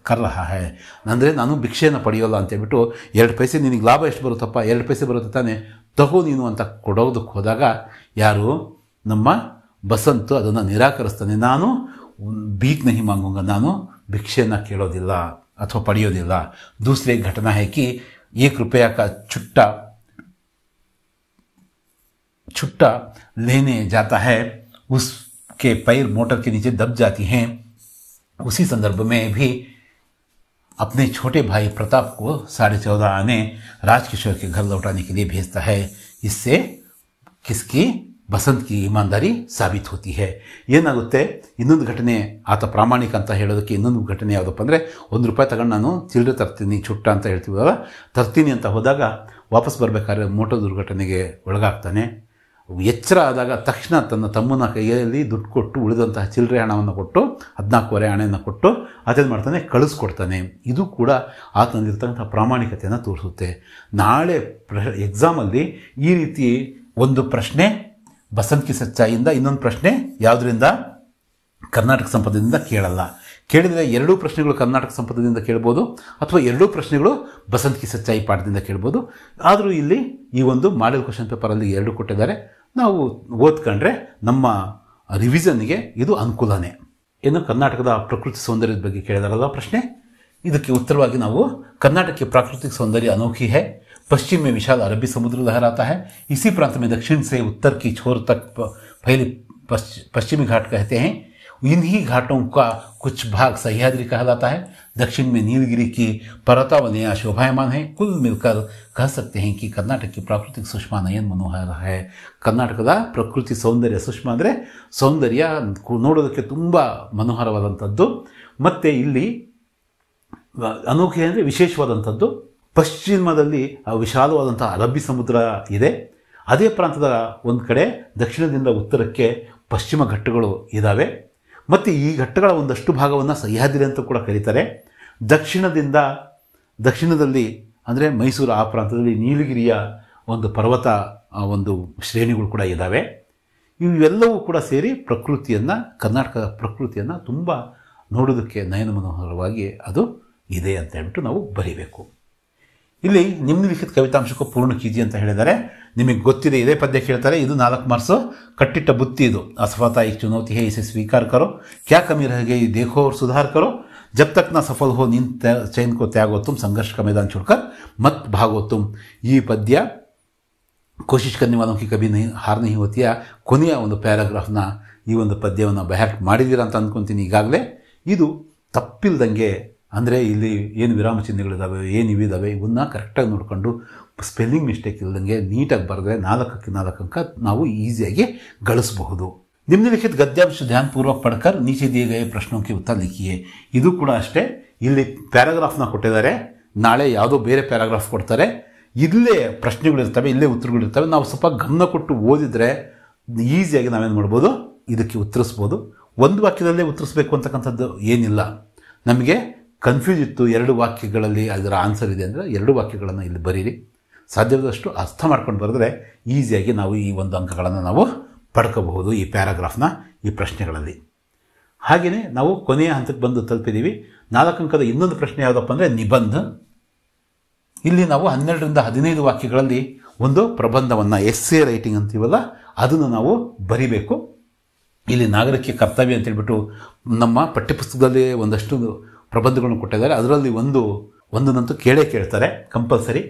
कर रहा है. ಅಂದರೆ ನಾನು ಭಿಕ್ಷೆಯನ್ನು ಪಡೆಯೋಲ್ಲ ಅಂತೇಳ್ಬಿಟ್ಟು 2 पैसे ನಿನಗೆ ಲಾಭ ಎಷ್ಟು ಬರುತ್ತಪ್ಪ, 2 पैसे ಬರುತ್ತೆ ತಾನೆ, ತಗೋ ನೀನು ಅಂತ ಕೊಡೋದಕ್ಕೆ ಹೋದಾಗ ಯಾರು ನಮ್ಮ ಬಸಂತ್ ಅದನ್ನು ನಿರಾಕರಿಸ್ತಾನೆ. ನಾನು ಭೀಕ್ ನಹಿ ಮಾಂಗೂಂಗ, ನಾನು ಭಿಕ್ಷೆಯನ್ನು ಕೇಳೋದಿಲ್ಲ ಅಥವಾ ಪಡೆಯೋದಿಲ್ಲ. दूसरी घटना है कि ₹1 का छुट्टा लेने जाता है, उसके पैर मोटर के नीचे दब जाती हैं. उसी संदर्भ में भी अपने छोटे भाई प्रताप को 14.5 आने राजकिशोर के घर लौटाने के लिए भेजता है. इससे किसकी, ಬಸಂತ್ ಕಿ ಇಮಾನ್ದಾರಿ ಸಾಬೀತ್ ಹೋತಿ ಹೈ. ಏನಾಗುತ್ತೆ, ಇನ್ನೊಂದು ಘಟನೆ, ಆತ ಪ್ರಾಮಾಣಿಕ ಅಂತ ಹೇಳೋದಕ್ಕೆ ಇನ್ನೊಂದು ಘಟನೆ ಯಾವುದಪ್ಪ ಅಂದರೆ, ₹1 ತಗೊಂಡು ನಾನು ಚಿಲ್ಲರೆ ತರ್ತೀನಿ, ಚುಟ್ಟ ಅಂತ ಹೇಳ್ತೀವಲ್ಲ, ತರ್ತೀನಿ ಅಂತ ಹೋದಾಗ ವಾಪಸ್ ಬರಬೇಕಾದ್ರೆ ಮೋಟರ್ ದುರ್ಘಟನೆಗೆ ಒಳಗಾಗ್ತಾನೆ. ಎಚ್ಚರ ಆದಾಗ ತಕ್ಷಣ ತನ್ನ ತಮ್ಮನ ಕೈಯಲ್ಲಿ ದುಡ್ಡು ಕೊಟ್ಟು ಉಳಿದಂತಹ ಚಿಲ್ಲರೆ ಹಣವನ್ನು ಕೊಟ್ಟು 14.25 ಹಣವನ್ನು ಕೊಟ್ಟು ಆತೇನು ಮಾಡ್ತಾನೆ, ಕಳಿಸ್ಕೊಡ್ತಾನೆ. ಇದು ಕೂಡ ಆತನಲ್ಲಿರ್ತಕ್ಕಂಥ ಪ್ರಾಮಾಣಿಕತೆಯನ್ನು ತೋರಿಸುತ್ತೆ. ನಾಳೆ ಎಕ್ಸಾಮಲ್ಲಿ ಈ ರೀತಿ ಒಂದು ಪ್ರಶ್ನೆ ಬಸಂತ್ ಕಿ ಸಚ್ಚಾಯಿಯಿಂದ, ಇನ್ನೊಂದು ಪ್ರಶ್ನೆ ಯಾವುದರಿಂದ, ಕರ್ನಾಟಕ ಸಂಪದದಿಂದ ಕೇಳಲ್ಲ. ಕೇಳಿದರೆ 2 ಪ್ರಶ್ನೆಗಳು ಕರ್ನಾಟಕ ಸಂಪದದಿಂದ ಕೇಳ್ಬೋದು, ಅಥವಾ 2 ಪ್ರಶ್ನೆಗಳು ಬಸಂತ್ ಕಿ ಸಚ್ಚಾಯಿ ಪಾಠದಿಂದ ಕೇಳ್ಬೋದು. ಆದರೂ ಇಲ್ಲಿ ಈ ಒಂದು ಮಾಡೆಲ್ ಕ್ವಶನ್ ಪೇಪರಲ್ಲಿ 2 ಕೊಟ್ಟಿದ್ದಾರೆ. ನಾವು ಓದ್ಕೊಂಡ್ರೆ ನಮ್ಮ ರಿವಿಷನ್ಗೆ ಇದು ಅನುಕೂಲನೇ. ಇನ್ನು ಕರ್ನಾಟಕದ ಪ್ರಕೃತಿ ಸೌಂದರ್ಯದ ಬಗ್ಗೆ ಕೇಳಿದಾರಲ್ಲ ಪ್ರಶ್ನೆ, ಇದಕ್ಕೆ ಉತ್ತರವಾಗಿ ನಾವು कर्नाटक की प्राकृतिक सौंदर्य अनोखी है. पश्चिम में विशाल अरबी समुद्र लहराता है. इसी प्रांत में दक्षिण से उत्तर की छोर तक फैले पश्चिमी घाट कहते हैं. इन्हीं घाटों का कुछ भाग सह्याद्री कहलाता है. दक्षिण में नीलगिरी की पर्वतावलियां शोभायमान है. कुल मिलकर कह सकते हैं कि कर्नाटक की प्राकृतिक सुषमा नयन मनोहर है. ಕರ್ನಾಟಕದ ಪ್ರಕೃತಿ ಸೌಂದರ್ಯ, ಸುಷ್ಮ ಅಂದರೆ ಸೌಂದರ್ಯ, ನೋಡೋದಕ್ಕೆ ತುಂಬ ಮನೋಹರವಾದಂಥದ್ದು. ಮತ್ತು ಇಲ್ಲಿ ಅನೋಖಿ ಅಂದರೆ ವಿಶೇಷವಾದಂಥದ್ದು. ಪಶ್ಚಿಮದಲ್ಲಿ ವಿಶಾಲವಾದಂಥ ಅರಬ್ಬಿ ಸಮುದ್ರ ಇದೆ. ಅದೇ ಪ್ರಾಂತದ ಒಂದು ಕಡೆ ದಕ್ಷಿಣದಿಂದ ಉತ್ತರಕ್ಕೆ ಪಶ್ಚಿಮ ಘಟ್ಟಗಳು ಇದ್ದಾವೆ. ಮತ್ತು ಈ ಘಟ್ಟಗಳ ಒಂದಷ್ಟು ಭಾಗವನ್ನು ಸಹ್ಯಾದ್ರಿ ಅಂತ ಕೂಡ ಕರೀತಾರೆ. ದಕ್ಷಿಣದಲ್ಲಿ ಅಂದರೆ ಮೈಸೂರು ಆ ಪ್ರಾಂತದಲ್ಲಿ ನೀಲಗಿರಿಯ ಒಂದು ಪರ್ವತ ಒಂದು ಶ್ರೇಣಿಗಳು ಕೂಡ ಇದ್ದಾವೆ. ಇವೆಲ್ಲವೂ ಕೂಡ ಸೇರಿ ಕರ್ನಾಟಕದ ಪ್ರಕೃತಿಯನ್ನು ತುಂಬ ನೋಡೋದಕ್ಕೆ ನಯನ ಮನೋಹರವಾಗಿ ಅದು ಇದೆ ಅಂತ ಹೇಳ್ಬಿಟ್ಟು ನಾವು ಬರೀಬೇಕು. ಇಲ್ಲಿ ನಿಮ್ನಲಿಖಿತ ಕವಿತಾಂಶಕ್ಕೂ ಪೂರ್ಣ ಕೀಜಿ ಅಂತ ಹೇಳಿದ್ದಾರೆ. ನಿಮಗೆ ಗೊತ್ತಿದೆ, ಇದೇ ಪದ್ಯ ಕೇಳ್ತಾರೆ, ಇದು 4 ಮಾರ್ಕ್ಸು ಕಟ್ಟಿಟ್ಟ ಬುತ್ತಿ. ಇದು असफलता एक चुनौती है, इसे स्वीकार करो, क्या कमी रह गई देखो और सुधार करो, जब तक ना सफल हो नींद चैन को त्यागो तुम, संघर्ष का मैदान छोड़कर मत भागो तुम. ಈ ಪದ್ಯ ಕೋಶಿಶ್ करने वालों की कभी नहीं हार नहीं होती है ಕೊನೆಯ ಒಂದು ಪ್ಯಾರಾಗ್ರಾಫ್ನ ಈ ಒಂದು ಪದ್ಯವನ್ನು ಬಹ್ಯಾಟ್ ಮಾಡಿದ್ದೀರಾ ಅಂತ ಅಂದ್ಕೊತೀನಿ ಈಗಾಗಲೇ. ಇದು ತಪ್ಪಿಲ್ದಂಗೆ, ಅಂದರೆ ಇಲ್ಲಿ ಏನು ವಿರಾಮ ಚಿಹ್ನೆಗಳಿದ್ದಾವೆ, ಏನು ಇವಿದ್ದಾವೆ, ಇವನ್ನ ಕರೆಕ್ಟಾಗಿ ನೋಡಿಕೊಂಡು ಸ್ಪೆಲ್ಲಿಂಗ್ ಮಿಸ್ಟೇಕ್ ಇಲ್ಲದಂಗೆ ನೀಟಾಗಿ ಬರೆದ್ರೆ 4ಕ್ಕೆ 4 ಅಂಕ ನಾವು ಈಸಿಯಾಗಿ ಗಳಿಸಬಹುದು. ನಿಮ್ನಲಿಖಿತ ಗದ್ಯಾಂಶ ಧ್ಯಾನಪೂರ್ವಕ ಪಡ್ಕರ್ ನೀಚೆ ದಿए गए ಪ್ರಶ್ನೋं के उत्तर लिखिए. ಇದು ಕೂಡ ಅಷ್ಟೇ, ಇಲ್ಲಿ ಪ್ಯಾರಾಗ್ರಾಫ್ನ ಕೊಟ್ಟಿದ್ದಾರೆ, ನಾಳೆ ಯಾವುದೋ ಬೇರೆ ಪ್ಯಾರಾಗ್ರಾಫ್ ಕೊಡ್ತಾರೆ, ಇಲ್ಲೇ ಪ್ರಶ್ನೆಗಳಿರ್ತವೆ, ಇಲ್ಲೇ ಉತ್ತರಗಳಿರ್ತವೆ. ನಾವು ಸ್ವಲ್ಪ ಗಮನ ಕೊಟ್ಟು ಓದಿದರೆ ಈಸಿಯಾಗಿ ನಾವೇನು ಮಾಡ್ಬೋದು, ಇದಕ್ಕೆ ಉತ್ತರಿಸ್ಬೋದು. ಒಂದು ವಾಕ್ಯದಲ್ಲೇ ಉತ್ತರಿಸಬೇಕು ಅಂತಕ್ಕಂಥದ್ದು ಏನಿಲ್ಲ. ನಮಗೆ ಕನ್ಫ್ಯೂಸ್ ಇತ್ತು 2 ವಾಕ್ಯಗಳಲ್ಲಿ ಅದರ ಆನ್ಸರ್ ಇದೆ ಅಂದರೆ 2 ವಾಕ್ಯಗಳನ್ನು ಇಲ್ಲಿ ಬರೀರಿ. ಸಾಧ್ಯವಾದಷ್ಟು ಅರ್ಥ ಮಾಡ್ಕೊಂಡು ಬರೆದ್ರೆ ಈಸಿಯಾಗಿ ನಾವು ಈ ಒಂದು ಅಂಕಗಳನ್ನು ನಾವು ಪಡ್ಕೋಬಹುದು ಈ ಪ್ಯಾರಾಗ್ರಾಫ್ನ ಈ ಪ್ರಶ್ನೆಗಳಲ್ಲಿ. ಹಾಗೆಯೇ ನಾವು ಕೊನೆಯ ಹಂತಕ್ಕೆ ಬಂದು ತಲುಪಿದ್ದೀವಿ. 4 ಅಂಕದ ಇನ್ನೊಂದು ಪ್ರಶ್ನೆ ಯಾವುದಪ್ಪ ಅಂದರೆ ನಿಬಂಧ. ಇಲ್ಲಿ ನಾವು 12ರಿಂದ 15 ವಾಕ್ಯಗಳಲ್ಲಿ ಒಂದು ಪ್ರಬಂಧವನ್ನು, ಎಸ್ಸೆ ರೈಟಿಂಗ್ ಅಂತೀವಲ್ಲ, ಅದನ್ನು ನಾವು ಬರಿಬೇಕು. ಇಲ್ಲಿ ನಾಗರಿಕ ಕರ್ತವ್ಯ ಅಂತೇಳ್ಬಿಟ್ಟು ನಮ್ಮ ಪಠ್ಯಪುಸ್ತಕದಲ್ಲಿ ಒಂದಷ್ಟು ಪ್ರಬಂಧಗಳನ್ನು ಕೊಟ್ಟಿದ್ದಾರೆ. ಅದರಲ್ಲಿ ಒಂದನ್ನಂತೂ ಕೇಳ್ತಾರೆ ಕಂಪಲ್ಸರಿ.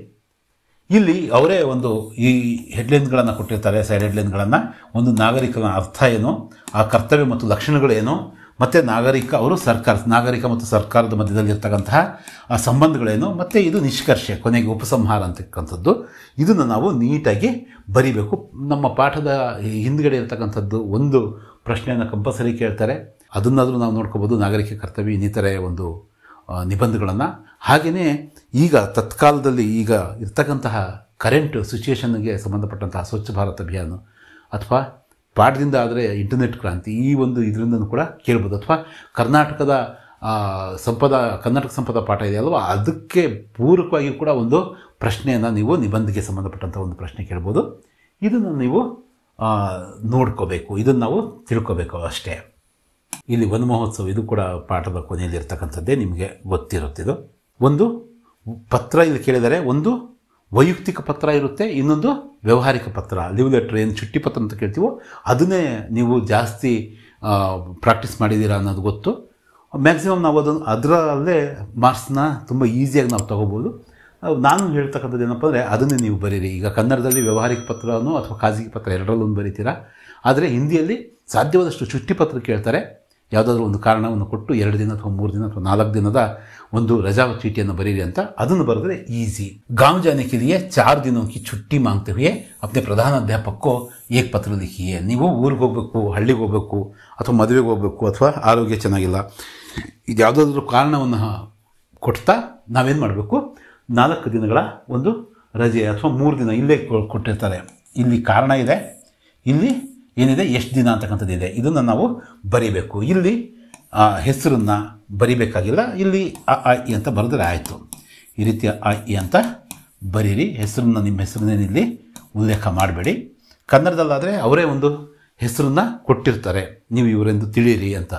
ಇಲ್ಲಿ ಅವರೇ ಒಂದು ಈ ಹೆಡ್ಲೈನ್ಗಳನ್ನು ಕೊಟ್ಟಿರ್ತಾರೆ, ಸೈಡ್ ಹೆಡ್ಲೈನ್ಗಳನ್ನು. ಒಂದು ನಾಗರಿಕನ ಅರ್ಥ ಏನು, ಆ ಕರ್ತವ್ಯ ಮತ್ತು ಲಕ್ಷಣಗಳೇನು, ಮತ್ತು ನಾಗರಿಕ ಮತ್ತು ಸರ್ಕಾರದ ಮಧ್ಯದಲ್ಲಿರ್ತಕ್ಕಂತಹ ಆ ಸಂಬಂಧಗಳೇನು, ಮತ್ತು ಇದು ನಿಷ್ಕರ್ಷೆ, ಕೊನೆಗೆ ಉಪಸಂಹಾರ ಅಂತಕ್ಕಂಥದ್ದು. ಇದನ್ನು ನಾವು ನೀಟಾಗಿ ಬರಿಬೇಕು. ನಮ್ಮ ಪಾಠದ ಹಿಂದ್ಗಡೆ ಇರ್ತಕ್ಕಂಥದ್ದು ಒಂದು ಪ್ರಶ್ನೆಯನ್ನು ಕಂಪಲ್ಸರಿ ಕೇಳ್ತಾರೆ, ಅದನ್ನಾದರೂ ನಾವು ನೋಡ್ಕೋಬೋದು. ನಾಗರಿಕ ಕರ್ತವ್ಯ ಇನ್ನಿತರೆ ಒಂದು ನಿಬಂಧಗಳನ್ನು. ಹಾಗೆಯೇ ಈಗ ತತ್ಕಾಲದಲ್ಲಿ ಈಗ ಇರ್ತಕ್ಕಂತಹ ಕರೆಂಟ್ ಸಿಚುಯೇಷನ್ಗೆ ಸಂಬಂಧಪಟ್ಟಂತಹ ಸ್ವಚ್ಛ ಭಾರತ್ ಅಭಿಯಾನ ಅಥವಾ ಪಾಠದಿಂದ ಆದರೆ ಇಂಟರ್ನೆಟ್ ಕ್ರಾಂತಿ ಈ ಒಂದು ಇದರಿಂದನೂ ಕೂಡ ಕೇಳ್ಬೋದು. ಅಥವಾ ಕರ್ನಾಟಕ ಸಂಪದ ಪಾಠ ಇದೆ ಅಲ್ವಾ, ಅದಕ್ಕೆ ಪೂರಕವಾಗಿ ಕೂಡ ಒಂದು ಪ್ರಶ್ನೆಯನ್ನು ನೀವು ನಿಬಂಧಕ್ಕೆ ಸಂಬಂಧಪಟ್ಟಂಥ ಒಂದು ಪ್ರಶ್ನೆ ಕೇಳ್ಬೋದು. ಇದನ್ನು ನೀವು ನೋಡ್ಕೋಬೇಕು, ಇದನ್ನು ನಾವು ತಿಳ್ಕೋಬೇಕು ಅಷ್ಟೇ. ಇಲ್ಲಿ ವನ ಮಹೋತ್ಸವ ಇದು ಕೂಡ ಪಾಠದ ಕೊನೆಯಲ್ಲಿ ಇರ್ತಕ್ಕಂಥದ್ದೇ, ನಿಮಗೆ ಗೊತ್ತಿರುತ್ತಿದ್ದು. ಒಂದು ಪತ್ರ ಇಲ್ಲಿ ಕೇಳಿದರೆ, ಒಂದು ವೈಯಕ್ತಿಕ ಪತ್ರ ಇರುತ್ತೆ, ಇನ್ನೊಂದು ವ್ಯಾವಹಾರಿಕ ಪತ್ರ, ಲೀವ್ ಲೆಟ್ರ್, ಏನು ಚುಟ್ಟಿ ಪತ್ರ ಅಂತ ಕೇಳ್ತೀವೋ ಅದನ್ನೇ ನೀವು ಜಾಸ್ತಿ ಪ್ರಾಕ್ಟೀಸ್ ಮಾಡಿದ್ದೀರಾ ಅನ್ನೋದು ಗೊತ್ತು. ಮ್ಯಾಕ್ಸಿಮಮ್ ನಾವು ಅದರಲ್ಲೇ ಮಾರ್ಕ್ಸ್ನ ತುಂಬ ಈಸಿಯಾಗಿ ನಾವು ತೊಗೋಬೋದು. ನಾನು ಹೇಳ್ತಕ್ಕಂಥದ್ದು ಏನಪ್ಪ ಅಂದರೆ ಅದನ್ನೇ ನೀವು ಬರೀರಿ. ಈಗ ಕನ್ನಡದಲ್ಲಿ ವ್ಯಾವಹಾರಿಕ ಪತ್ರನೋ ಅಥವಾ ಖಾಸಗಿ ಪತ್ರ ಎರಡರಲ್ಲೊಂದು ಬರೀತೀರಾ, ಆದರೆ ಹಿಂದಿಯಲ್ಲಿ ಸಾಧ್ಯವಾದಷ್ಟು ಚುಟ್ಟಿ ಪತ್ರ ಕೇಳ್ತಾರೆ. ಯಾವುದಾದ್ರೂ ಒಂದು ಕಾರಣವನ್ನು ಕೊಟ್ಟು 2 ದಿನ ಅಥವಾ 3 ದಿನ ಅಥವಾ 4 ದಿನದ ಒಂದು ರಜಾ ಚೀಟಿಯನ್ನು ಬರೀರಿ ಅಂತ, ಅದನ್ನು ಬರೆದ್ರೆ ಈಸಿ. गांव जाने के लिए 4 दिनों की छुट्टी मांगते हुए अपने प्रधान अध्यापक को एक पत्र लिखिए. ನೀವು ಊರಿಗೆ ಹೋಗಬೇಕು, ಹಳ್ಳಿಗೆ ಹೋಗಬೇಕು, ಅಥವಾ ಮದುವೆಗೆ ಹೋಗಬೇಕು, ಅಥವಾ ಆರೋಗ್ಯ ಚೆನ್ನಾಗಿಲ್ಲ, ಇದು ಯಾವುದಾದ್ರೂ ಕಾರಣವನ್ನು ಕೊಡ್ತಾ ನಾವೇನು ಮಾಡಬೇಕು, 4 ದಿನಗಳ ಒಂದು ರಜೆ ಅಥವಾ 3 ದಿನ ಇಲ್ಲೇ ಕೊಟ್ಟಿರ್ತಾರೆ. ಇಲ್ಲಿ ಕಾರಣ ಇದೆ, ಇಲ್ಲಿ ಏನಿದೆ, ಎಷ್ಟು ದಿನ ಅಂತಕ್ಕಂಥದ್ದು ಇದೆ, ಇದನ್ನು ನಾವು ಬರೀಬೇಕು. ಇಲ್ಲಿ ಹೆಸರನ್ನು ಬರಿಬೇಕಾಗಿಲ್ಲ, ಇಲ್ಲಿ ಅ ಇ ಅಂತ ಬರೆದ್ರೆ ಆಯಿತು. ಈ ರೀತಿ ಅ ಇ ಅಂತ ಬರೀರಿ. ಹೆಸರನ್ನು, ನಿಮ್ಮ ಹೆಸರನ್ನೇನು ಇಲ್ಲಿ ಉಲ್ಲೇಖ ಮಾಡಬೇಡಿ. ಕನ್ನಡದಲ್ಲಾದರೆ ಅವರೇ ಒಂದು ಹೆಸರನ್ನು ಕೊಟ್ಟಿರ್ತಾರೆ, ನೀವು ಇವರೆಂದು ತಿಳಿಯಿರಿ ಅಂತ.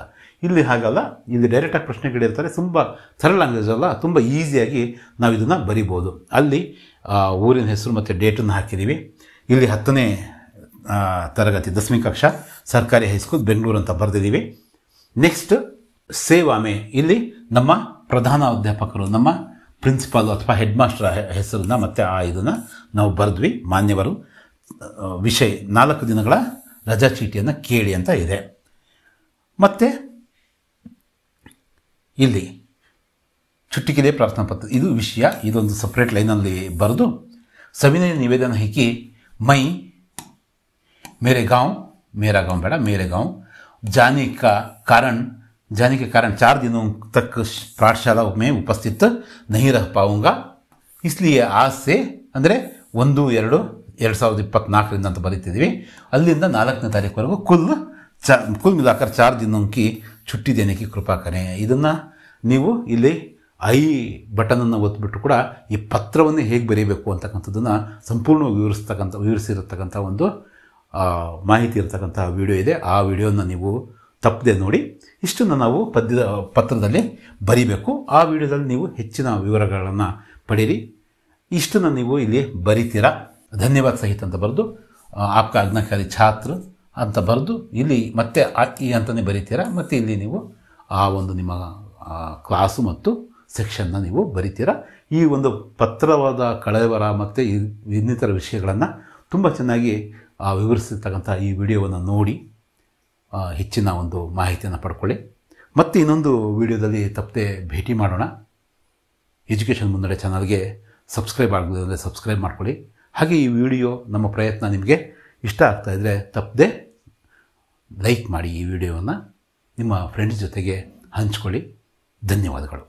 ಇಲ್ಲಿ ಹಾಗಲ್ಲ, ಇಲ್ಲಿ ಡೈರೆಕ್ಟಾಗಿ ಪ್ರಶ್ನೆಗಳಿರ್ತಾರೆ. ತುಂಬ ಸರಳ ಲ್ಯಾಂಗ್ವೇಜ್ ಅಲ್ಲ, ತುಂಬ ಈಸಿಯಾಗಿ ನಾವು ಇದನ್ನು ಬರಿಬೋದು. ಅಲ್ಲಿ ಊರಿನ ಹೆಸರು ಮತ್ತು ಡೇಟನ್ನು ಹಾಕಿದ್ದೀವಿ. ಇಲ್ಲಿ 10ನೇ ತರಗತಿ 10वीं ಕಕ್ಷಾ ಸರ್ಕಾರಿ ಹೈಸ್ಕೂಲ್ ಬೆಂಗಳೂರು ಅಂತ ಬರೆದಿದ್ದೀವಿ. ನೆಕ್ಸ್ಟ್ ಸೇವಾಮೆ, ಇಲ್ಲಿ ನಮ್ಮ ಪ್ರಧಾನ ಅಧ್ಯಾಪಕರು, ನಮ್ಮ ಪ್ರಿನ್ಸಿಪಾಲು ಅಥವಾ ಹೆಡ್ ಮಾಸ್ಟರ್ ಹೆಸರನ್ನು ಮತ್ತು ಇದನ್ನು ನಾವು ಬರೆದ್ವಿ. ಮಾನ್ಯವರು ವಿಷಯ 4 ದಿನಗಳ ರಜಾ ಚೀಟಿಯನ್ನು ಕೇಳಿ ಅಂತ ಇದೆ. ಮತ್ತು ಇಲ್ಲಿ ಚುಟ್ಟಿಕಿದೆ ಪ್ರಾರ್ಥನಾ ಪತ್ರ, ಇದು ವಿಷಯ, ಇದೊಂದು ಸಪ್ರೇಟ್ ಲೈನಲ್ಲಿ ಬರೆದು ಸವಿನಯ ನಿವೇದನ ಹಾಕಿ, ಮೈ मेरे गांव, मेरा गांव बेटा, मेरे गांव जाने के कारण 4 दिनों तक पाठशाला में उपस्थित नहीं रह पाऊंगा, इसलिए आज से ಅಂದರೆ 1-2-2024 ಅಂತ ಬರೀತಿದ್ದೀವಿ. ಅಲ್ಲಿಂದ 4ನೇ ತಾರೀಕುವರೆಗೂ ಕುಲ್ ಮಿಲಾಕರ್ 4 ದಿನೋं की छुट्टी देने की कृपा करें. ಇದನ್ನು ನೀವು ಇಲ್ಲಿ ಐ ಬಟನನ್ನು ಒತ್ತಿಬಿಟ್ಟು ಕೂಡ ಈ ಪತ್ರವನ್ನು ಹೇಗೆ ಬರೀಬೇಕು ಅಂತಕ್ಕಂಥದ್ದನ್ನು ಸಂಪೂರ್ಣವಾಗಿ ವಿವರಿಸಿರತಕ್ಕಂಥ ಒಂದು ಮಾಹಿತಿ ಇರತಕ್ಕಂಥ ವಿಡಿಯೋ ಇದೆ. ಆ ವಿಡಿಯೋನ ನೀವು ತಪ್ಪದೆ ನೋಡಿ. ಇಷ್ಟನ್ನು ನಾವು ಪತ್ರದಲ್ಲಿ ಬರಿಬೇಕು. ಆ ವಿಡಿಯೋದಲ್ಲಿ ನೀವು ಹೆಚ್ಚಿನ ವಿವರಗಳನ್ನು ಪಡೀರಿ. ಇಷ್ಟನ್ನು ನೀವು ಇಲ್ಲಿ ಬರಿತೀರಾ. ಧನ್ಯವಾದ ಸಹಿತ ಅಂತ ಬರೆದು ಆಪ್ಕ ಆಜ್ಞಾಕಾರಿ ಛಾತ್ರ ಅಂತ ಬರೆದು ಇಲ್ಲಿ ಮತ್ತೆ ಈ ಅಂತಲೇ ಬರಿತೀರಾ. ಮತ್ತು ಇಲ್ಲಿ ನೀವು ಆ ಒಂದು ನಿಮ್ಮ ಕ್ಲಾಸು ಮತ್ತು ಸೆಕ್ಷನ್ನ ನೀವು ಬರಿತೀರಾ. ಈ ಒಂದು ಪತ್ರವಾದ ಕಳವರ ಮತ್ತು ಇನ್ನಿತರ ವಿಷಯಗಳನ್ನು ತುಂಬ ಚೆನ್ನಾಗಿ ವಿವರಿಸಿರ್ತಕ್ಕಂಥ ಈ ವಿಡಿಯೋವನ್ನು ನೋಡಿ ಹೆಚ್ಚಿನ ಒಂದು ಮಾಹಿತಿಯನ್ನು ಪಡ್ಕೊಳ್ಳಿ. ಮತ್ತು ಇನ್ನೊಂದು ವಿಡಿಯೋದಲ್ಲಿ ತಪ್ಪದೆ ಭೇಟಿ ಮಾಡೋಣ. ಎಜುಕೇಷನ್ ಮುನ್ನಡೆ ಚಾನಲ್ಗೆ ಸಬ್ಸ್ಕ್ರೈಬ್ ಆಗಲಿಲ್ಲ ಅಂದರೆ ಸಬ್ಸ್ಕ್ರೈಬ್ ಮಾಡ್ಕೊಳ್ಳಿ. ಹಾಗೆ ಈ ವಿಡಿಯೋ, ನಮ್ಮ ಪ್ರಯತ್ನ ನಿಮಗೆ ಇಷ್ಟ ಆಗ್ತಾಯಿದ್ರೆ ತಪ್ಪದೆ ಲೈಕ್ ಮಾಡಿ. ಈ ವಿಡಿಯೋವನ್ನು ನಿಮ್ಮ ಫ್ರೆಂಡ್ಸ್ ಜೊತೆಗೆ ಹಂಚ್ಕೊಳ್ಳಿ. ಧನ್ಯವಾದಗಳು.